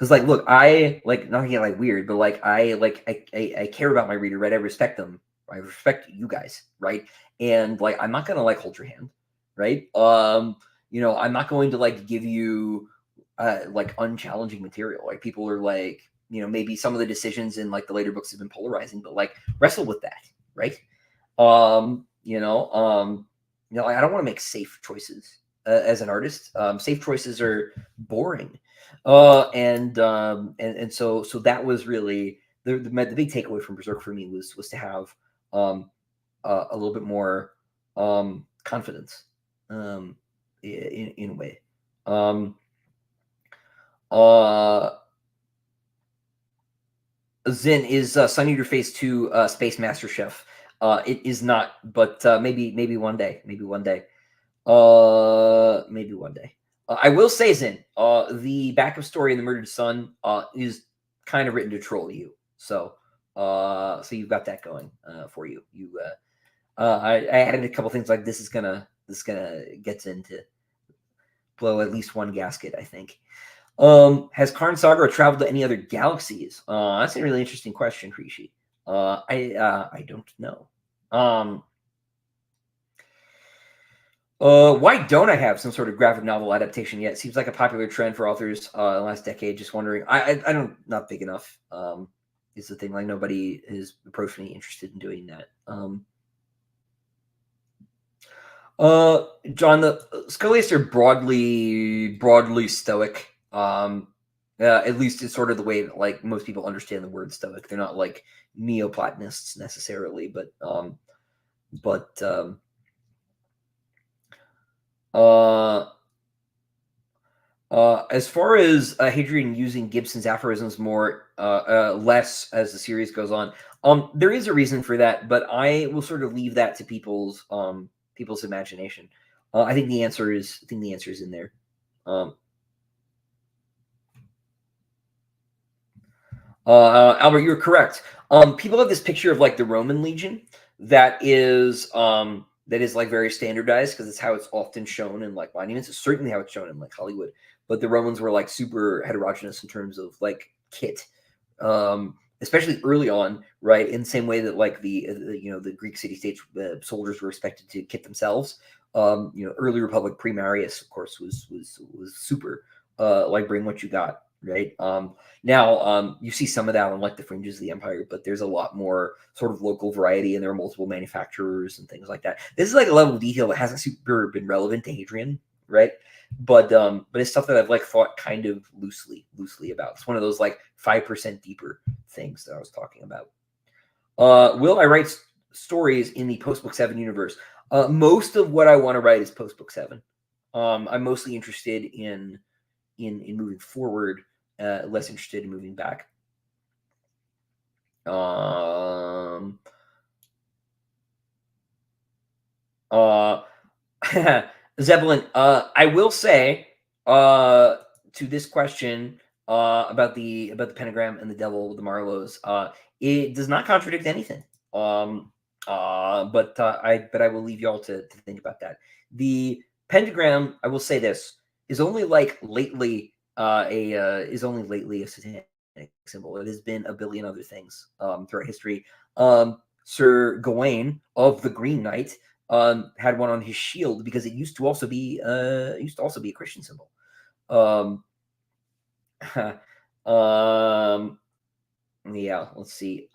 look, I like, not to get like weird, but like I care about my reader, right? I respect them. I respect you guys, right? And like I'm not gonna like hold your hand, right? I'm not going to like give you like unchallenging material. Like people are like, maybe some of the decisions in like the later books have been polarizing, but like wrestle with that, right? I don't want to make safe choices as an artist. Safe choices are boring, and so that was really the big takeaway from Berserk for me was to have a little bit more confidence, in a way. Uh, Zin, is Sun Eater Phase 2 Space Master Chef? It is not, but maybe one day. Maybe one day. Maybe one day. I will say, Zin, the backup story in The Murdered Sun is kind of written to troll you. So you've got that going for you. I added a couple things like this is gonna get into blow at least one gasket, I think. Has Karn Saga traveled to any other galaxies? That's a really interesting question, Rishi. I don't know. Why don't I have some sort of graphic novel adaptation yet? Seems like a popular trend for authors in the last decade. Just wondering. I don't, not big enough. Is the thing, like nobody has approached me interested in doing that. John, the Scullists are broadly stoic. At least it's sort of the way that like most people understand the word stoic. They're not like Neoplatonists necessarily, but as far as Hadrian using Gibson's aphorisms less as the series goes on, there is a reason for that, but I will sort of leave that to people's imagination. I think the answer is in there. Albert, you're correct. People have this picture of like the Roman legion that is like very standardized because it's how it's often shown in like monuments. It's certainly how it's shown in like Hollywood. But the Romans were like super heterogeneous in terms of like kit, especially early on, right? In the same way that like the Greek city-states soldiers were expected to kit themselves. Early Republic pre-Marius, of course, was super like bring what you got. right? Now you see some of that on like the fringes of the empire, but there's a lot more sort of local variety, and there are multiple manufacturers and things like that. This is like a level of detail that hasn't super been relevant to Hadrian, right? But it's stuff that I've like thought kind of loosely about. It's one of those like 5% deeper things that I was talking about. Will I write stories in the post book 7 universe? Most of what I want to write is post book 7. I'm mostly interested in moving forward, less interested in moving back. Zeppelin, I will say to this question about the pentagram and the devil with the Marlows, it does not contradict anything. But I will leave y'all to think about that. The pentagram, I will say this, is only like lately a satanic symbol. It has been a billion other things throughout history. Sir Gawain of the Green Knight had one on his shield because it used to also be a Christian symbol. Yeah, let's see.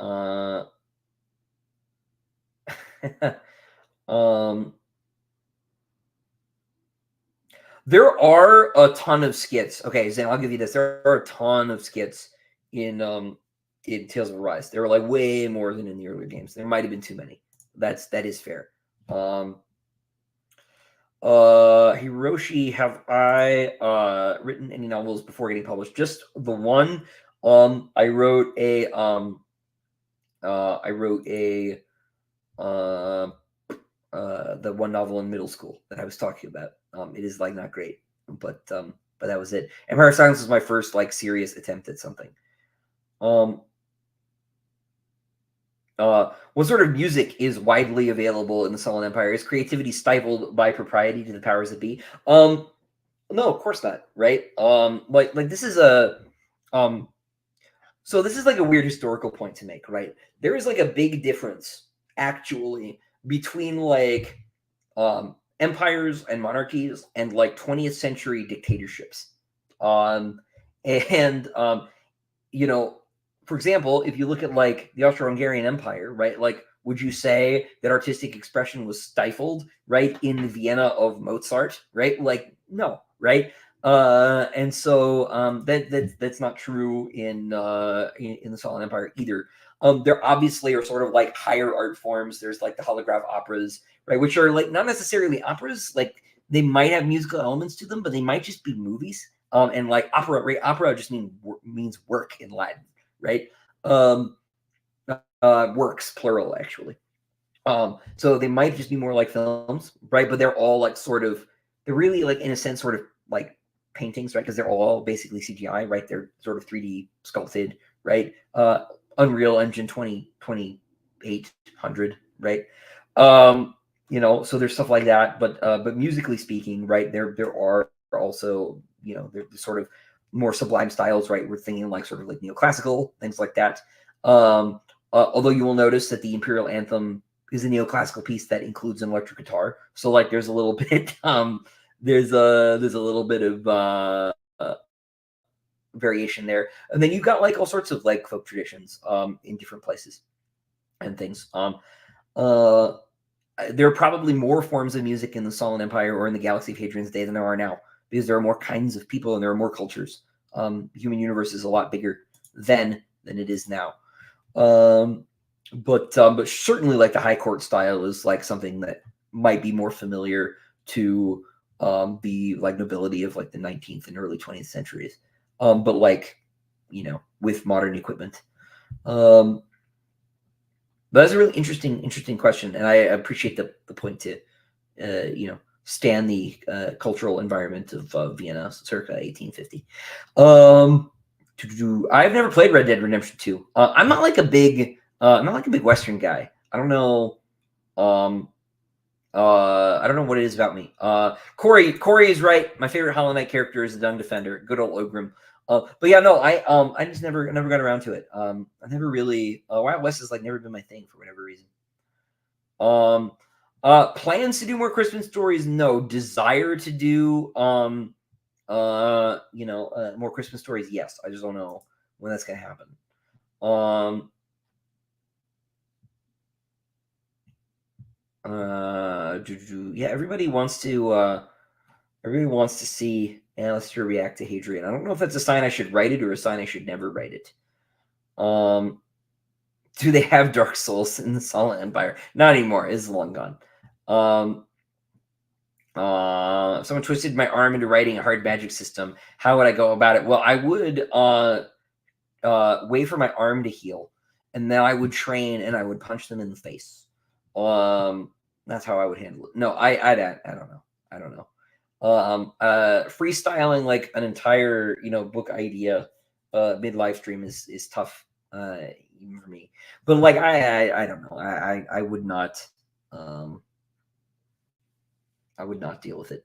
There are a ton of skits. Okay, Zan, I'll give you this. There are a ton of skits in Tales of Arise. There were like way more than in the earlier games. There might have been too many. That is fair. Hiroshi, have I written any novels before getting published? Just the one. I wrote a the one novel in middle school that I was talking about. It is like not great, but that was it. Empire of Silence was my first like serious attempt at something. What sort of music is widely available in the Sullen Empire? Is creativity stifled by propriety to the powers that be? No, of course not. Right? Like this is a so this is like a weird historical point to make, right? There is like a big difference actually between like empires and monarchies and like 20th century dictatorships. And you know, for example, if you look at like the Austro-Hungarian Empire, right? Like, would you say that artistic expression was stifled, right, in the Vienna of Mozart, right? Like, no, right? And so that's not true in the Solid Empire either. There obviously are sort of like higher art forms. There's like the holograph operas, right, which are like not necessarily operas. Like they might have musical elements to them, but they might just be movies. And like opera, right? Opera just means work in Latin, right? Works plural actually. So they might just be more like films, right? But they're all like they're really like in a sense sort of like paintings, right? Because they're all basically CGI, right? They're sort of 3D sculpted, right? Unreal Engine 2800, right? So there's stuff like that, but musically speaking, right? There are also there's sort of more sublime styles, right? We're thinking like sort of like neoclassical things like that. Although you will notice that the Imperial Anthem is a neoclassical piece that includes an electric guitar, so like there's a little bit there's a little bit of variation there, and then you've got like all sorts of like folk traditions in different places and things. There are probably more forms of music in the Solid Empire or in the Galaxy of Hadrian's Day than there are now, because there are more kinds of people and there are more cultures. The human universe is a lot bigger then than it is now. But certainly like the high court style is like something that might be more familiar to the like nobility of like the 19th and early 20th centuries. But like, with modern equipment. But that's a really interesting question, and I appreciate the point to, stand the cultural environment of Vienna circa 1850. I've never played Red Dead Redemption 2. I'm not like a big Western guy. I don't know. I don't know what it is about me. Corey is right. My favorite Hollow Knight character is the Dung Defender, good old Ogrim. But yeah, no, I just never got around to it. I never really Wild West has like never been my thing for whatever reason. Plans to do more Christmas stories? No. Desire to do More Christmas stories. Yes, I just don't know when that's gonna happen. Um, yeah, everybody wants to see Alistair react to Hadrian. I don't know if that's a sign I should write it or a sign I should never write it. Do they have Dark Souls in the Silent Empire? Not anymore. It's long gone. If someone twisted my arm into writing a hard magic system, how would I go about it? Well, I would wait for my arm to heal, and then I would train and I would punch them in the face. That's how I would handle it. No, I don't know. I don't know. Freestyling like an entire book idea mid live stream is tough even for me. But like I don't know. Um I would not deal with it.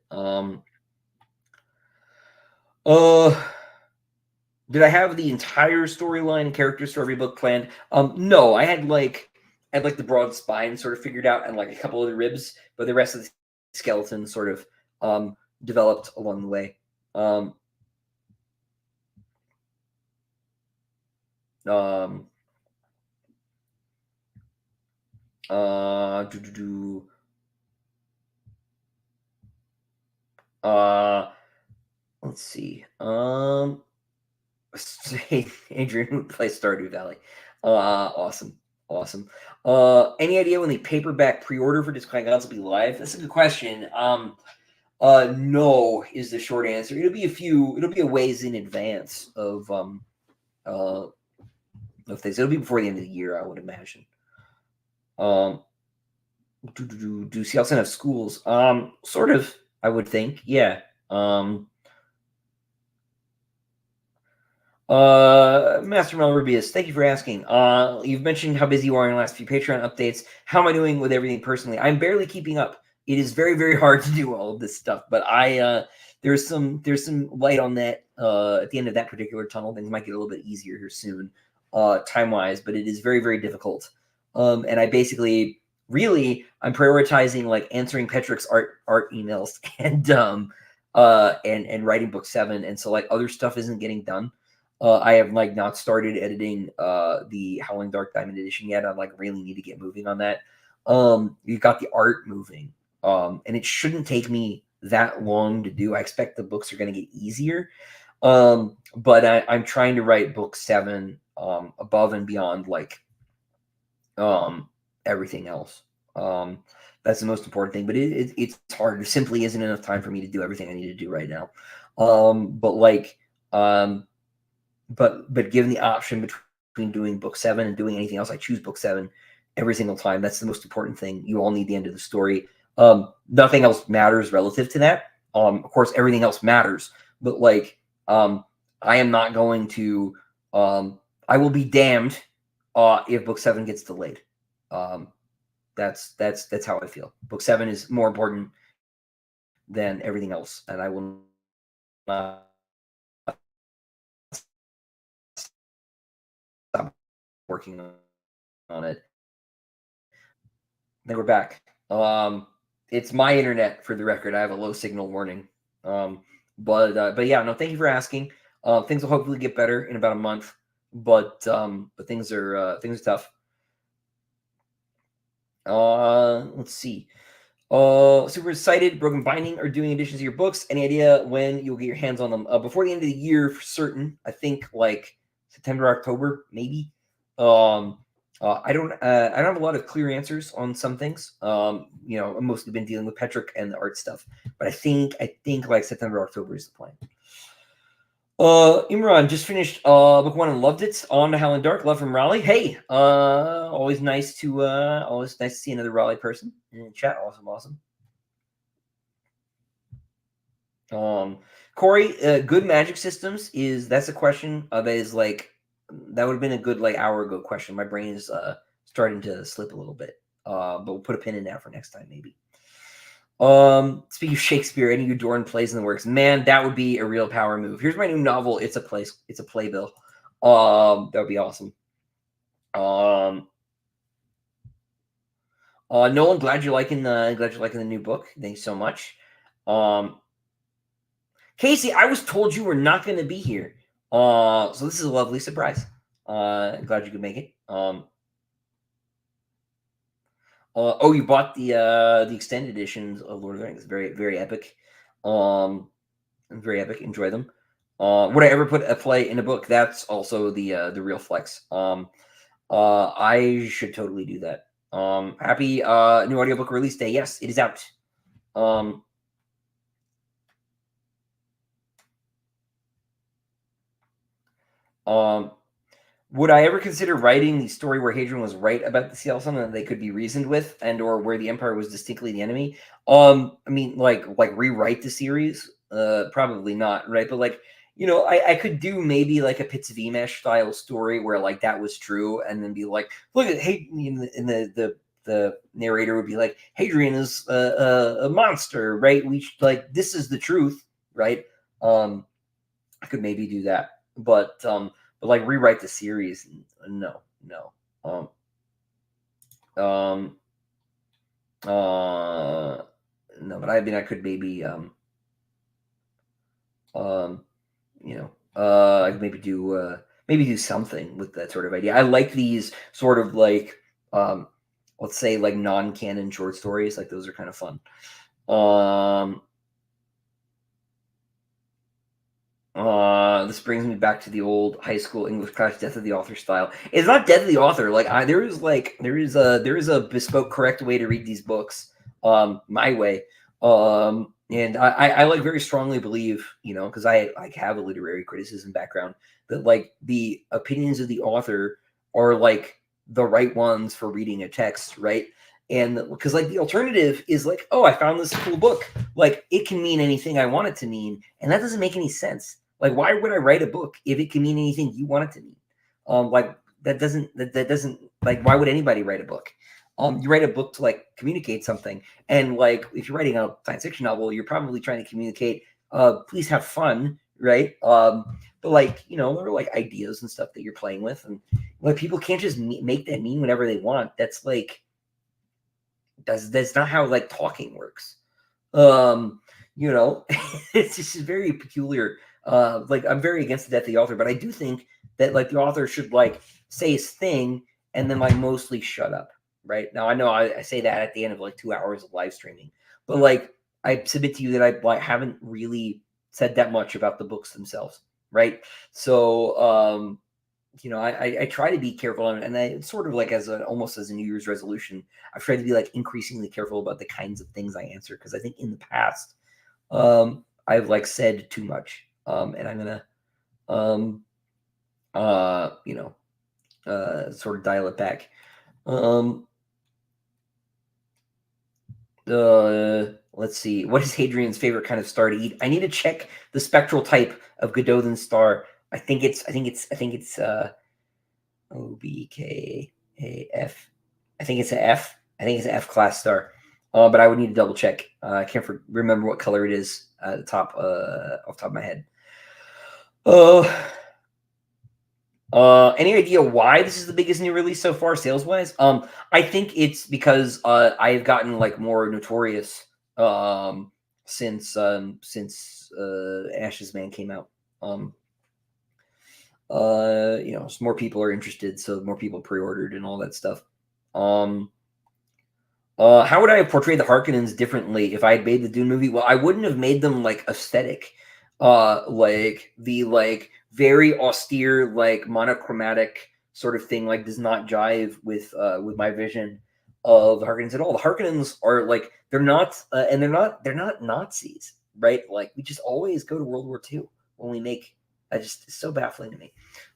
Uh did I have the entire storyline and characters for every book planned? No, I had the broad spine sort of figured out and like a couple of the ribs, but the rest of the skeleton sort of developed along the way. Um, um, do, do, do, let's see. Adrian would play Stardew Valley. Awesome. Awesome. Any idea when the paperback pre-order for Discount Gods will be live? That's a good question. No is the short answer. It'll be a ways in advance uh of things. It'll be before the end of the year, I would imagine. Do Seattle have schools? Sort of, I would think. Yeah. Master Mel Rubius, thank you for asking. You've mentioned how busy you are in the last few Patreon updates. How am I doing with everything personally? I'm barely keeping up. It is very, very hard to do all of this stuff, but there's some light on that at the end of that particular tunnel. Things might get a little bit easier here soon, time wise, but it is very, very difficult. And I basically I'm prioritizing like answering Petrick's art emails and writing book 7, and so like other stuff isn't getting done. I have like not started editing the Howling Dark Diamond edition yet. I like really need to get moving on that. You've got the art moving, and it shouldn't take me that long to do. I expect the books are going to get easier, but I'm trying to write book 7 above and beyond like everything else. That's the most important thing, but it's hard. There simply isn't enough time for me to do everything I need to do right now. But like but given the option between doing book 7 and doing anything else, I choose book 7 every single time. That's the most important thing. You all need the end of the story. Nothing else matters relative to that. Of course, everything else matters, but like I am not going to. I will be damned if book 7 gets delayed. That's how I feel. Book 7 is more important than everything else, and I will not stop working on it. I think we're back. It's my internet for the record. I have a low signal warning. But yeah, no, thank you for asking. Things will hopefully get better in about a month, but things are tough. Let's see. Super excited. Broken Binding are doing additions to your books. Any idea when you'll get your hands on them? Before the end of the year for certain. I think like September, October, maybe. I don't have a lot of clear answers on some things. I've mostly been dealing with Petrick and the art stuff, but I think like September, October is the plan. Imran just finished book 1 and loved it. On to Howling Dark, love from Raleigh. Hey, always nice to see another Raleigh person in the chat. Awesome. Corey, good magic systems that's a question that is like that would have been a good like hour ago question. My brain is starting to slip a little bit. But we'll put a pin in that for next time maybe. Speaking of Shakespeare, any Dorn plays in the works? Man, that would be a real power move. Here's my new novel. It's a playbill. That would be awesome. Nolan, glad you're liking the new book. Thanks so much. Casey, I was told you were not going to be here. So this is a lovely surprise. Glad you could make it. Oh, you bought the extended editions of Lord of the Rings. Very, very epic. Very epic. Enjoy them. Would I ever put a play in a book? That's also the real flex. I should totally do that. Happy new audiobook release day. Yes, it is out. Would I ever consider writing the story where Hadrian was right about the Seal, something that they could be reasoned with, and or where the Empire was distinctly the enemy? I mean, like rewrite the series? Probably not, right? But like, I could do maybe like a Pits of Emesh style story where like that was true, and then be like, look at Hadrian, and the narrator would be like, Hadrian is a monster, right? We should, like, this is the truth, right? I could maybe do that, but like rewrite the series, no. No, but I mean, I could maybe I could maybe do something with that sort of idea. I like these sort of like let's say like non-canon short stories. Like those are kind of fun. This brings me back to the old high school English class, Death of the Author style. It's not Death of the Author. Like there is a bespoke correct way to read these books, my way. And I like very strongly believe, because I like have a literary criticism background, that like the opinions of the author are like the right ones for reading a text, right? And because like the alternative is like, oh, I found this cool book. Like it can mean anything I want it to mean, and that doesn't make any sense. Like, why would I write a book if it can mean anything you want it to mean? Like that doesn't like, why would anybody write a book? You write a book to like communicate something, and like if you're writing a science fiction novel, you're probably trying to communicate. Please have fun, right? But like there are like ideas and stuff that you're playing with, and like people can't just make that mean whatever they want. That's like that's not how like talking works. It's just very peculiar. Like I'm very against the death of the author, but I do think that like the author should like say his thing and then like mostly shut up. Right now, I know I say that at the end of like 2 hours of live streaming, but like I submit to you that I like haven't really said that much about the books themselves. Right. So I try to be careful, and I sort of like almost as a New Year's resolution, I've tried to be like increasingly careful about the kinds of things I answer, because I think in the past, I've like said too much, and I'm gonna, sort of dial it back. Let's see. What is Hadrian's favorite kind of star to eat? I need to check the spectral type of Godothan's star. I think it's OBKAF. I think it's an F. I think it's an F class star. But I would need to double check. I can't remember what color it is at the top, off the top of my head. Any idea why this is the biggest new release so far, sales wise? I think it's because I've gotten like more notorious since Ash's Man came out. So more people are interested, so more people pre-ordered and all that stuff. How would I have portrayed the Harkonnens differently if I had made the Dune movie? Well, I wouldn't have made them like aesthetic, like the like very austere, like monochromatic sort of thing, like does not jive with my vision of the Harkonnens at all. The Harkonnens are like they're not, and they're not Nazis, right? Like we just always go to World War II when we make. It's so baffling to me.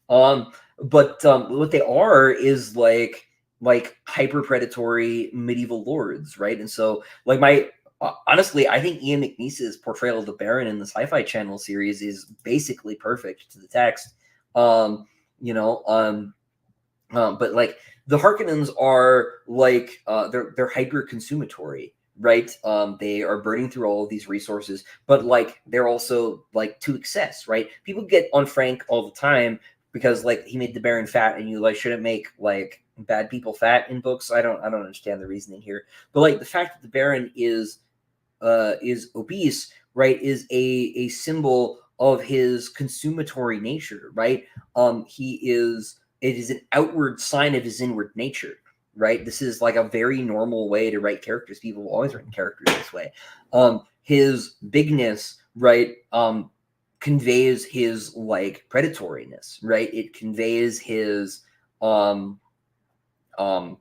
But what they are is like hyper predatory medieval lords, right? And so like honestly, I think Ian McNeese's portrayal of the Baron in the Sci-Fi Channel series is basically perfect to the text. But like the Harkonnens are like they're hyper consumatory, right? They are burning through all of these resources, but like they're also like to excess, right? People get on Frank all the time because like he made the Baron fat, and you like shouldn't make like bad people fat in books. I don't understand the reasoning here, but like the fact that the Baron is obese right, is a symbol of his consumatory nature, right? It is an outward sign of his inward nature, right? This is like a very normal way to write characters. People have always written characters this way. His bigness, right, conveys his like predatoriness, right? It conveys um the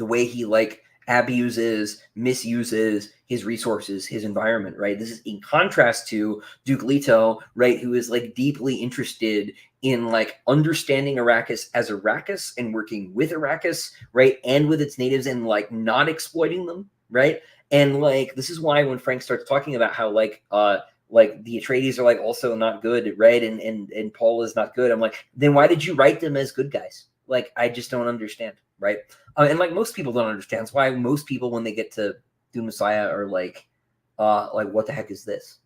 way he like abuses, misuses his resources, his environment, right? This is in contrast to Duke Leto, right, who is like deeply interested in like understanding Arrakis as Arrakis and working with Arrakis, right, and with its natives and like not exploiting them, right? And like this is why when Frank starts talking about how like the Atreides are like also not good, right? And Paul is not good. I'm like, then why did you write them as good guys? Like, I just don't understand, right? And like most people don't understand. That's why most people, when they get to Dune Messiah, are like what the heck is this?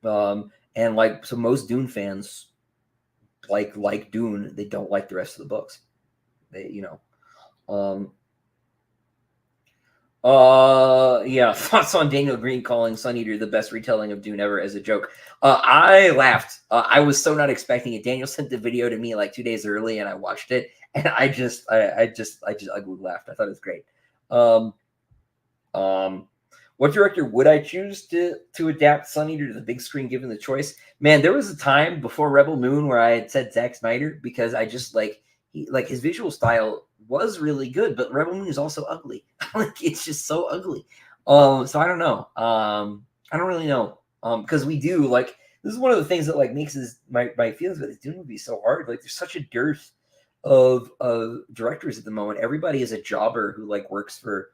And like, so most Dune fans like Dune, they don't like the rest of the books. They, yeah, thoughts on Daniel Green calling Sun Eater the best retelling of Dune ever as a joke. I laughed. I was so not expecting it. Daniel sent the video to me like 2 days early, and I watched it, and I just ugly laughed. I thought it was great. Um, what director would I choose to adapt Sun Eater to the big screen given the choice? Man, there was a time before Rebel Moon where I had said Zack Snyder because I just like his visual style was really good, but Rebel Moon is also ugly. Like it's just so ugly. So I don't know. I don't really know. Because we do like this is one of the things that like makes my feelings about this Dune movie so hard. Like there's such a dearth of directors at the moment. Everybody is a jobber who like works for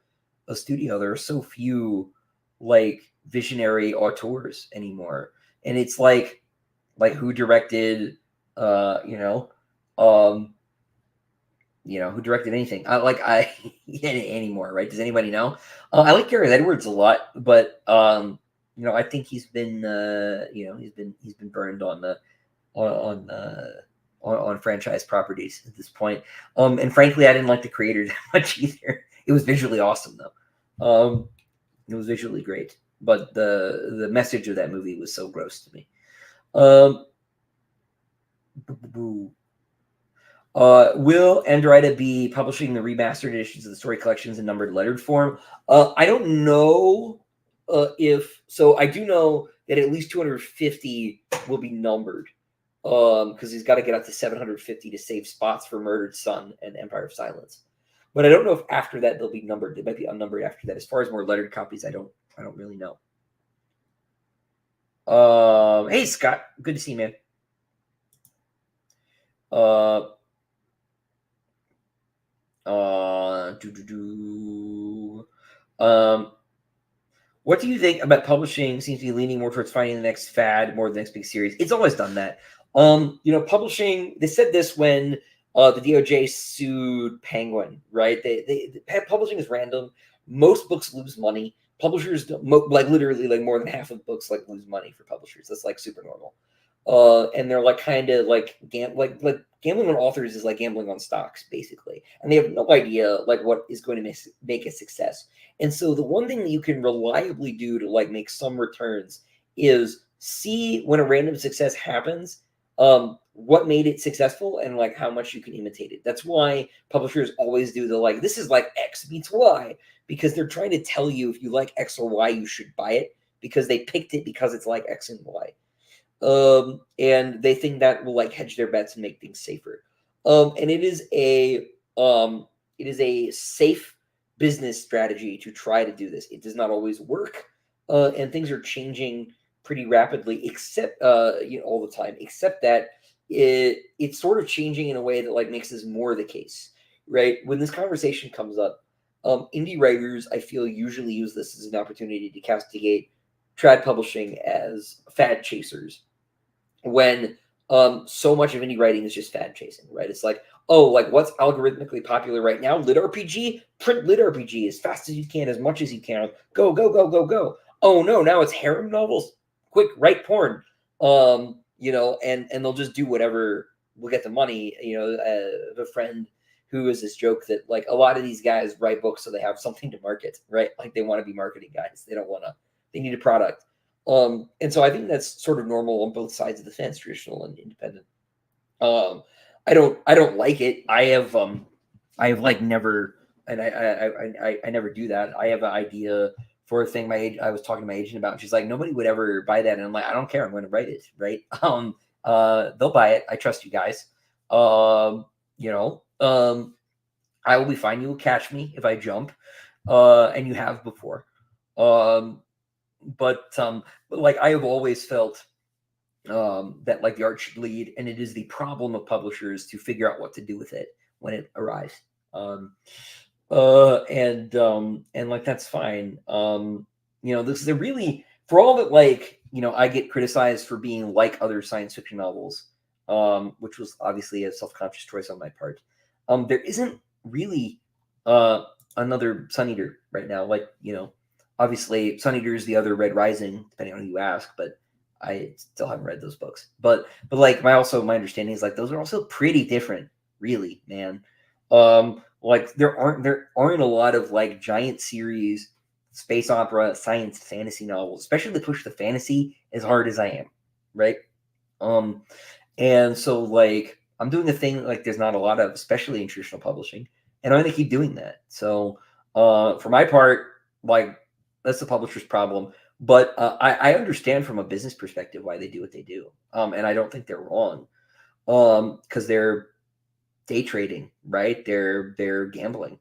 a studio. There are so few like visionary auteurs anymore, and it's like who directed um who directed anything anymore, right? Does anybody know? I like Gareth Edwards a lot, but I think he's been he's been burned on the on on franchise properties at this point. And frankly, I didn't like the creator that much either. It was visually awesome though. It was visually great, but the message of that movie was so gross to me. Will Andromeda be publishing the remastered editions of the story collections in numbered lettered form? I don't know if so. I do know that at least 250 will be numbered because he's got to get up to 750 to save spots for Murdered Son and Empire of Silence. But I don't know if after that they'll be numbered. They might be unnumbered after that. As far as more lettered copies, I don't really know. Hey Scott, good to see you, man. What do you think about publishing? Seems to be leaning more towards finding the next fad more than the next big series. It's always done that. Publishing. They said this when the DOJ sued Penguin, right? They publishing is random. Most books lose money. Publishers like literally like more than half of books like lose money for publishers. That's like super normal. And they're like kind of like gambling on authors is like gambling on stocks basically, and they have no idea like what is going to make a success. And so the one thing that you can reliably do to like make some returns is see when a random success happens, what made it successful and like how much you can imitate it. That's why publishers always do the like this is like X beats Y, because they're trying to tell you if you like X or Y you should buy it because they picked it because it's like X and Y. And they think that will like hedge their bets and make things safer. And it is a safe business strategy to try to do this. It does not always work, and things are changing pretty rapidly, except all the time. Except that it's sort of changing in a way that like makes this more the case, right? When this conversation comes up, indie writers I feel usually use this as an opportunity to castigate trad publishing as fad chasers when so much of indie writing is just fad chasing, right? It's like, oh, like what's algorithmically popular right now? Lit RPG? Print lit RPG as fast as you can, as much as you can. Go, go, go, go, go. Oh no, now it's harem novels. Quick, write porn. And they'll just do whatever will get the money. A friend who is this joke that like a lot of these guys write books so they have something to market, right? Like they want to be marketing guys. They don't want to. They need a product. And so I think that's sort of normal on both sides of the fence, traditional and independent. Um, I don't like it. I have like never, and I never do that. I have an idea for a thing I was talking to my agent about, and she's like, nobody would ever buy that, and I'm like, I don't care. I'm going to write it, right? They'll buy it. I trust you guys. Um, you know, I will be fine. You will catch me if I jump, and you have before. Um, but like I have always felt that like the art should lead, and it is the problem of publishers to figure out what to do with it when it arrives. Um, and like that's fine. This is a really for all that like I get criticized for being like other science fiction novels, which was obviously a self-conscious choice on my part. There isn't really uh another Sun Eater right now. Like obviously Sun Eater is the other Red Rising, depending on who you ask, but I still haven't read those books. But like my understanding is like those are also pretty different, really, man. Like there aren't a lot of like giant series space opera science fantasy novels, especially to push the fantasy as hard as I am, right? Um and so like I'm doing a thing like there's not a lot of, especially in traditional publishing, and I'm gonna keep doing that. So for my part, like that's the publisher's problem. But I understand from a business perspective why they do what they do. And I don't think they're wrong. Because they're day trading, right? They're gambling.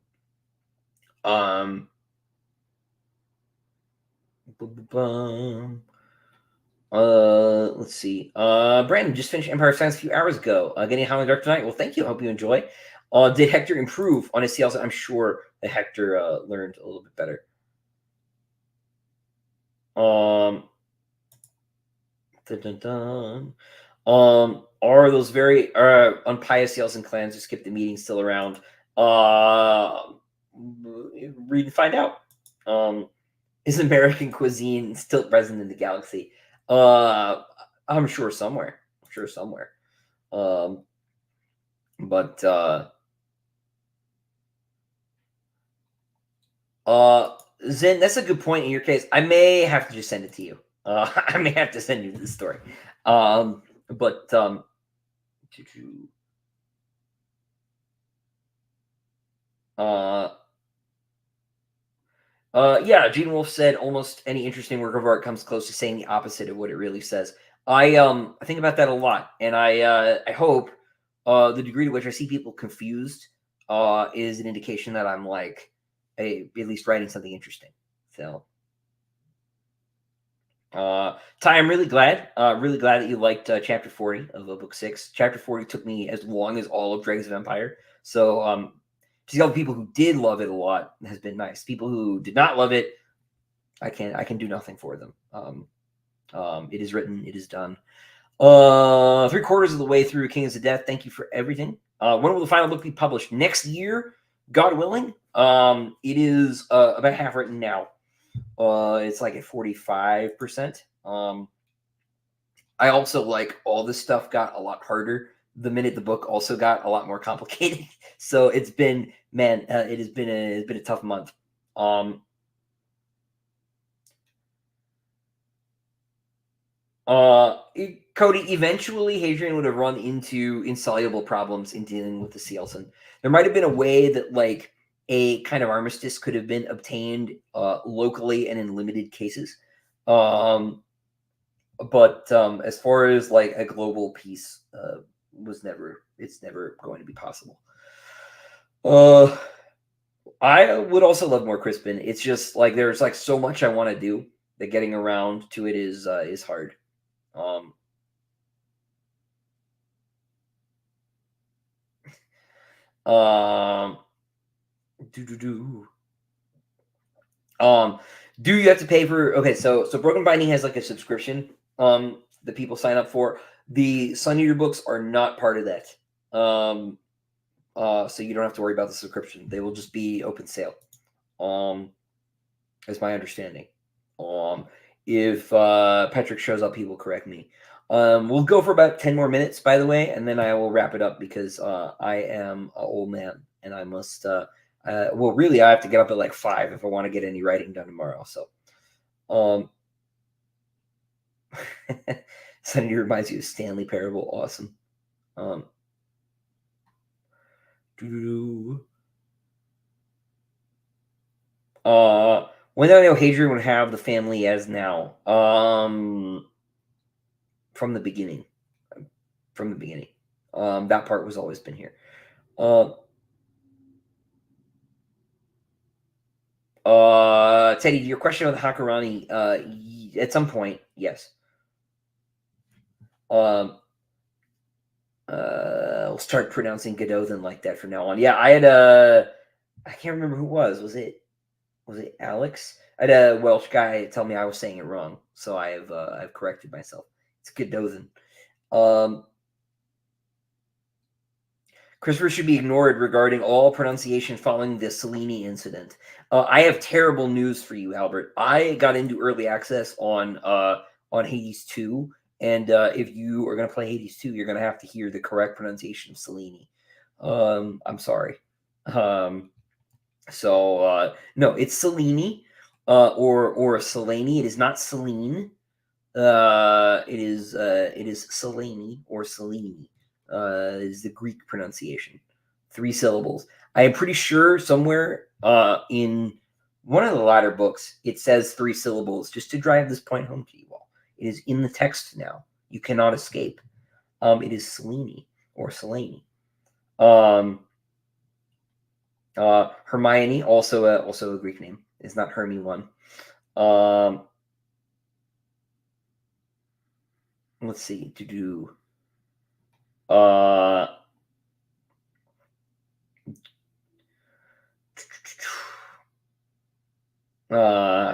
Um, let's see. Brandon just finished Empire of Science a few hours ago. Getting Howling Dark tonight. Well, thank you. Hope you enjoy. Did Hector improve on his CLs? I'm sure that Hector learned a little bit better. Dun, dun, dun. Are those very unpious CLs and clans who skip the meeting still around? Read and find out. Is American cuisine still present in the galaxy? I'm sure somewhere. I'm sure somewhere. But Zen, that's a good point in your case. I may have to just send it to you. I may have to send you this story. But yeah, Gene Wolfe said almost any interesting work of art comes close to saying the opposite of what it really says. I think about that a lot, and I hope the degree to which I see people confused is an indication that I'm like at least writing something interesting. So Ty, I'm really glad that you liked chapter 40 of book 6. Chapter 40 took me as long as all of Dragons of Empire. So to see all the people who did love it a lot has been nice. People who did not love it, I can do nothing for them. It is written, it is done. 3/4 of the way through Kings of Death. Thank you for everything. When will the final book be published? Next year, God willing. It is about half written now. It's like at 45%. I also like all this stuff got a lot harder the minute the book also got a lot more complicated. So it's been, man, it's been a tough month. Cody, eventually Hadrian would have run into insoluble problems in dealing with the Sealson. There might have been a way that like a kind of armistice could have been obtained locally and in limited cases. But as far as like a global peace it's never going to be possible. I would also love more Crispin. It's just like there's like so much I want to do that getting around to it is hard. Um, um, do do do. Do you have to pay for? Okay, so Broken Binding has like a subscription that people sign up for. The Sun Eater books are not part of that. So you don't have to worry about the subscription. They will just be open sale. Is my understanding. If Patrick shows up, he will correct me. We'll go for about 10 more minutes, by the way, and then I will wrap it up because I am an old man and I must. Well, really, I have to get up at like 5 if I want to get any writing done tomorrow. So, Senator reminds you of Stanley Parable. Awesome. When did I know Hadrian would have the family as now? From the beginning. From the beginning. That part was always been here. Teddy, your question on the Hakurani, at some point, yes. We'll start pronouncing Godothan like that from now on. Yeah, I had I can't remember who it was. Was it Alex? I had a Welsh guy tell me I was saying it wrong, so I've corrected myself. It's Godothan. Christopher should be ignored regarding all pronunciation following the Cellini incident. I have terrible news for you, Albert. I got into early access on Hades 2, and if you are going to play Hades 2, you're going to have to hear the correct pronunciation of Cellini. I'm sorry. No, it's Cellini or Selene. It is not Celine. It is Selene or Cellini. Is the Greek pronunciation. 3 syllables. I am pretty sure somewhere in one of the latter books it says 3 syllables, just to drive this point home to you all. It is in the text now. You cannot escape. It is Selene or Selene. Hermione, also a Greek name. It's not Hermy one. Let's see. To do.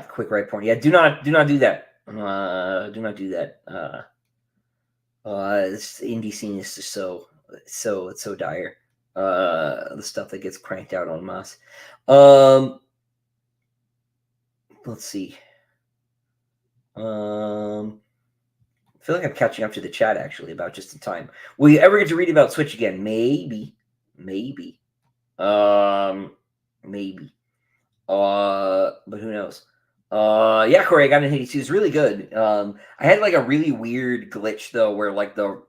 Quick right point. Yeah, do not do that. Do not do that. This indie scene is just it's so dire. The stuff that gets cranked out en masse. Let's see. I feel like I'm catching up to the chat actually about just in time. Will you ever get to read about Switch again? Maybe. Maybe. But who knows? Yeah, Corey, I got an 82. It's really good. I had like a really weird glitch though, where like the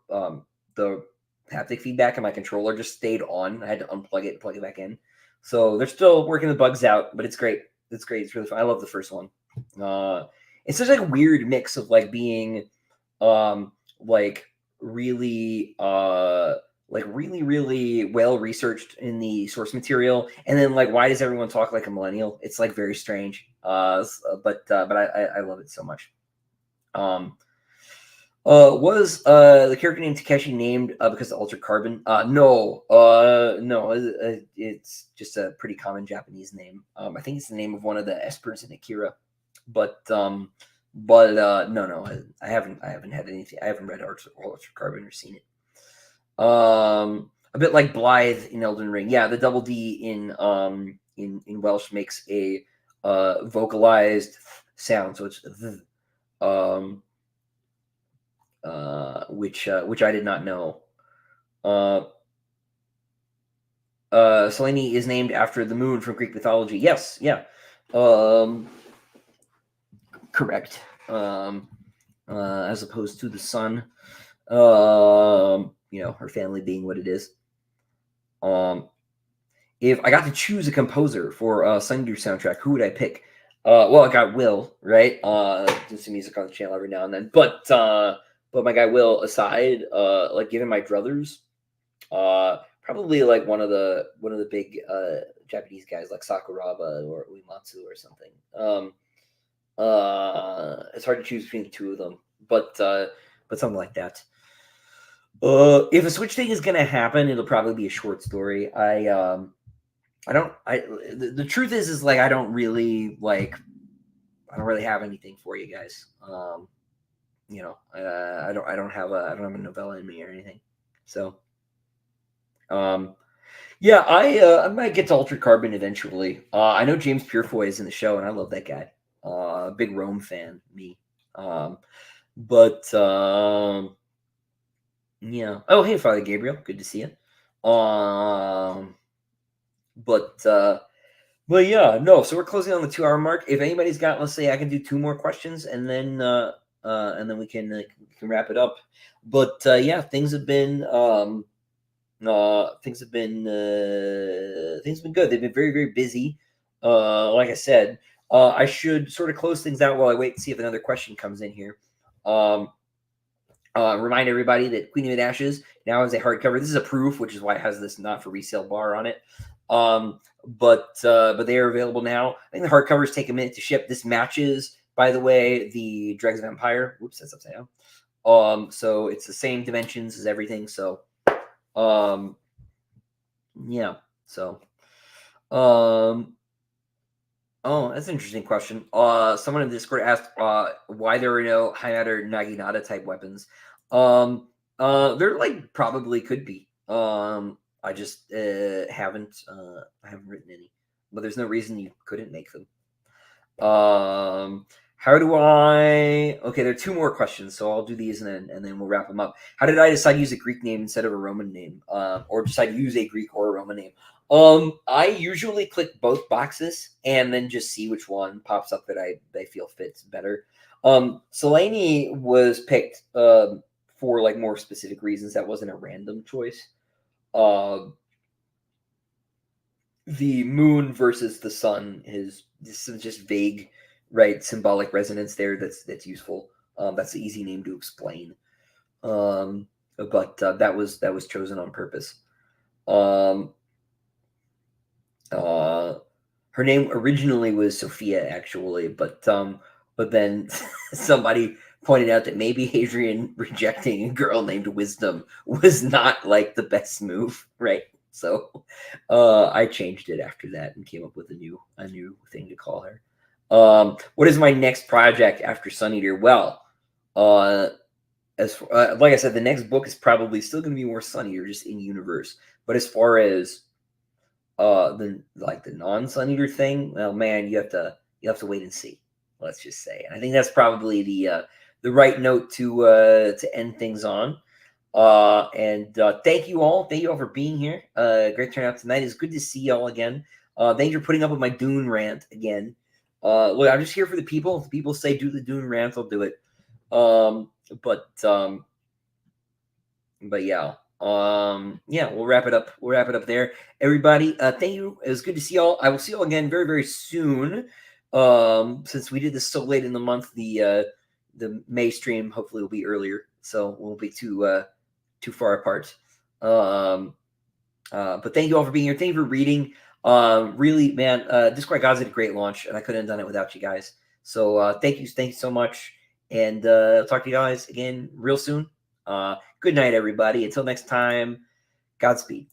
haptic feedback in my controller just stayed on. I had to unplug it and plug it back in. So they're still working the bugs out, but it's great. It's great. It's really fun. I love the first one. It's such like a weird mix of like being like really really well researched in the source material, and then like why does everyone talk like a millennial? It's like very strange. But I love it so much. Was the character named Takeshi named because of Altered Carbon? No. It's just a pretty common Japanese name. I think it's the name of one of the espers in Akira. But no, I haven't had anything. I haven't read Altered Carbon or seen it. A bit like Blythe in Elden Ring. Yeah, the double D in Welsh makes a vocalized sound, so it's which I did not know. Selene is named after the moon from Greek mythology. Yes, yeah. Correct. As opposed to the sun. Her family being what it is. If I got to choose a composer for Sundew soundtrack, who would I pick? Well, I got Will, right? Do some music on the channel every now and then. But my guy Will aside, like given my druthers, probably like one of the big Japanese guys like Sakuraba or Uematsu or something. It's hard to choose between the two of them, but something like that. If a Switch thing is gonna happen, it'll probably be a short story. The truth is like I don't really have anything for you guys. I don't have a novella in me or anything. So, yeah, I might get to Altered Carbon eventually. I know James Purefoy is in the show, and I love that guy. Big Rome fan, me. Yeah. Oh, hey, Father Gabriel. Good to see you. But yeah, no. So we're closing on the 2-hour mark. If anybody's got, let's say I can do 2 more questions, and then and then we can wrap it up. But yeah, things have been things have been good. They've been very, very busy. Like I said, I should sort of close things out while I wait and see if another question comes in here. Remind everybody that Queen of the Ashes now has a hardcover. This is a proof, which is why it has this not for resale bar on it. But they are available now. I think the hardcovers take a minute to ship. This matches, by the way, the Dregs of Empire. Oops, that's upside down. So it's the same dimensions as everything. So, yeah. So, oh, that's an interesting question. Someone in Discord asked why there are no high matter Naginata type weapons. There like probably could be. I just haven't written any, but there's no reason you couldn't make them. How do I? Okay, there are two more questions, so I'll do these and then we'll wrap them up. How did I decide to use a Greek name instead of a Roman name, or decide to use a Greek or a Roman name? I usually click both boxes and then just see which one pops up that I feel fits better. Selene was picked for like more specific reasons. That wasn't a random choice. The moon versus the sun is just vague, right? Symbolic resonance there. That's useful. That's an easy name to explain. But that was chosen on purpose. Her name originally was Sophia, actually, but then somebody pointed out that maybe Hadrian rejecting a girl named Wisdom was not like the best move, right? So I changed it after that and came up with a new thing to call her. What is my next project after Sun Eater? Well, like I said, the next book is probably still going to be more Sun Eater, just in universe. But as far as the non-Sun Eater thing, well, man, you have to wait and see. Let's just say, and I think that's probably the right note to end things on. And thank you all for being here. Great turnout tonight. It's good to see y'all again. Thank you for putting up with my Dune rant again. Look, I'm just here for the people. If people say do the Dune rant, I'll do it. But yeah. Yeah, we'll wrap it up. We'll wrap it up there. Everybody, thank you. It was good to see y'all. I will see y'all again very, very soon. Since we did this so late in the month, the May stream hopefully will be earlier, so we won't be too far apart. But thank you all for being here. Thank you for reading. Really, man, Discord Gods did a great launch, and I couldn't have done it without you guys. So thank you so much, and I'll talk to you guys again real soon. Good night, everybody. Until next time, Godspeed.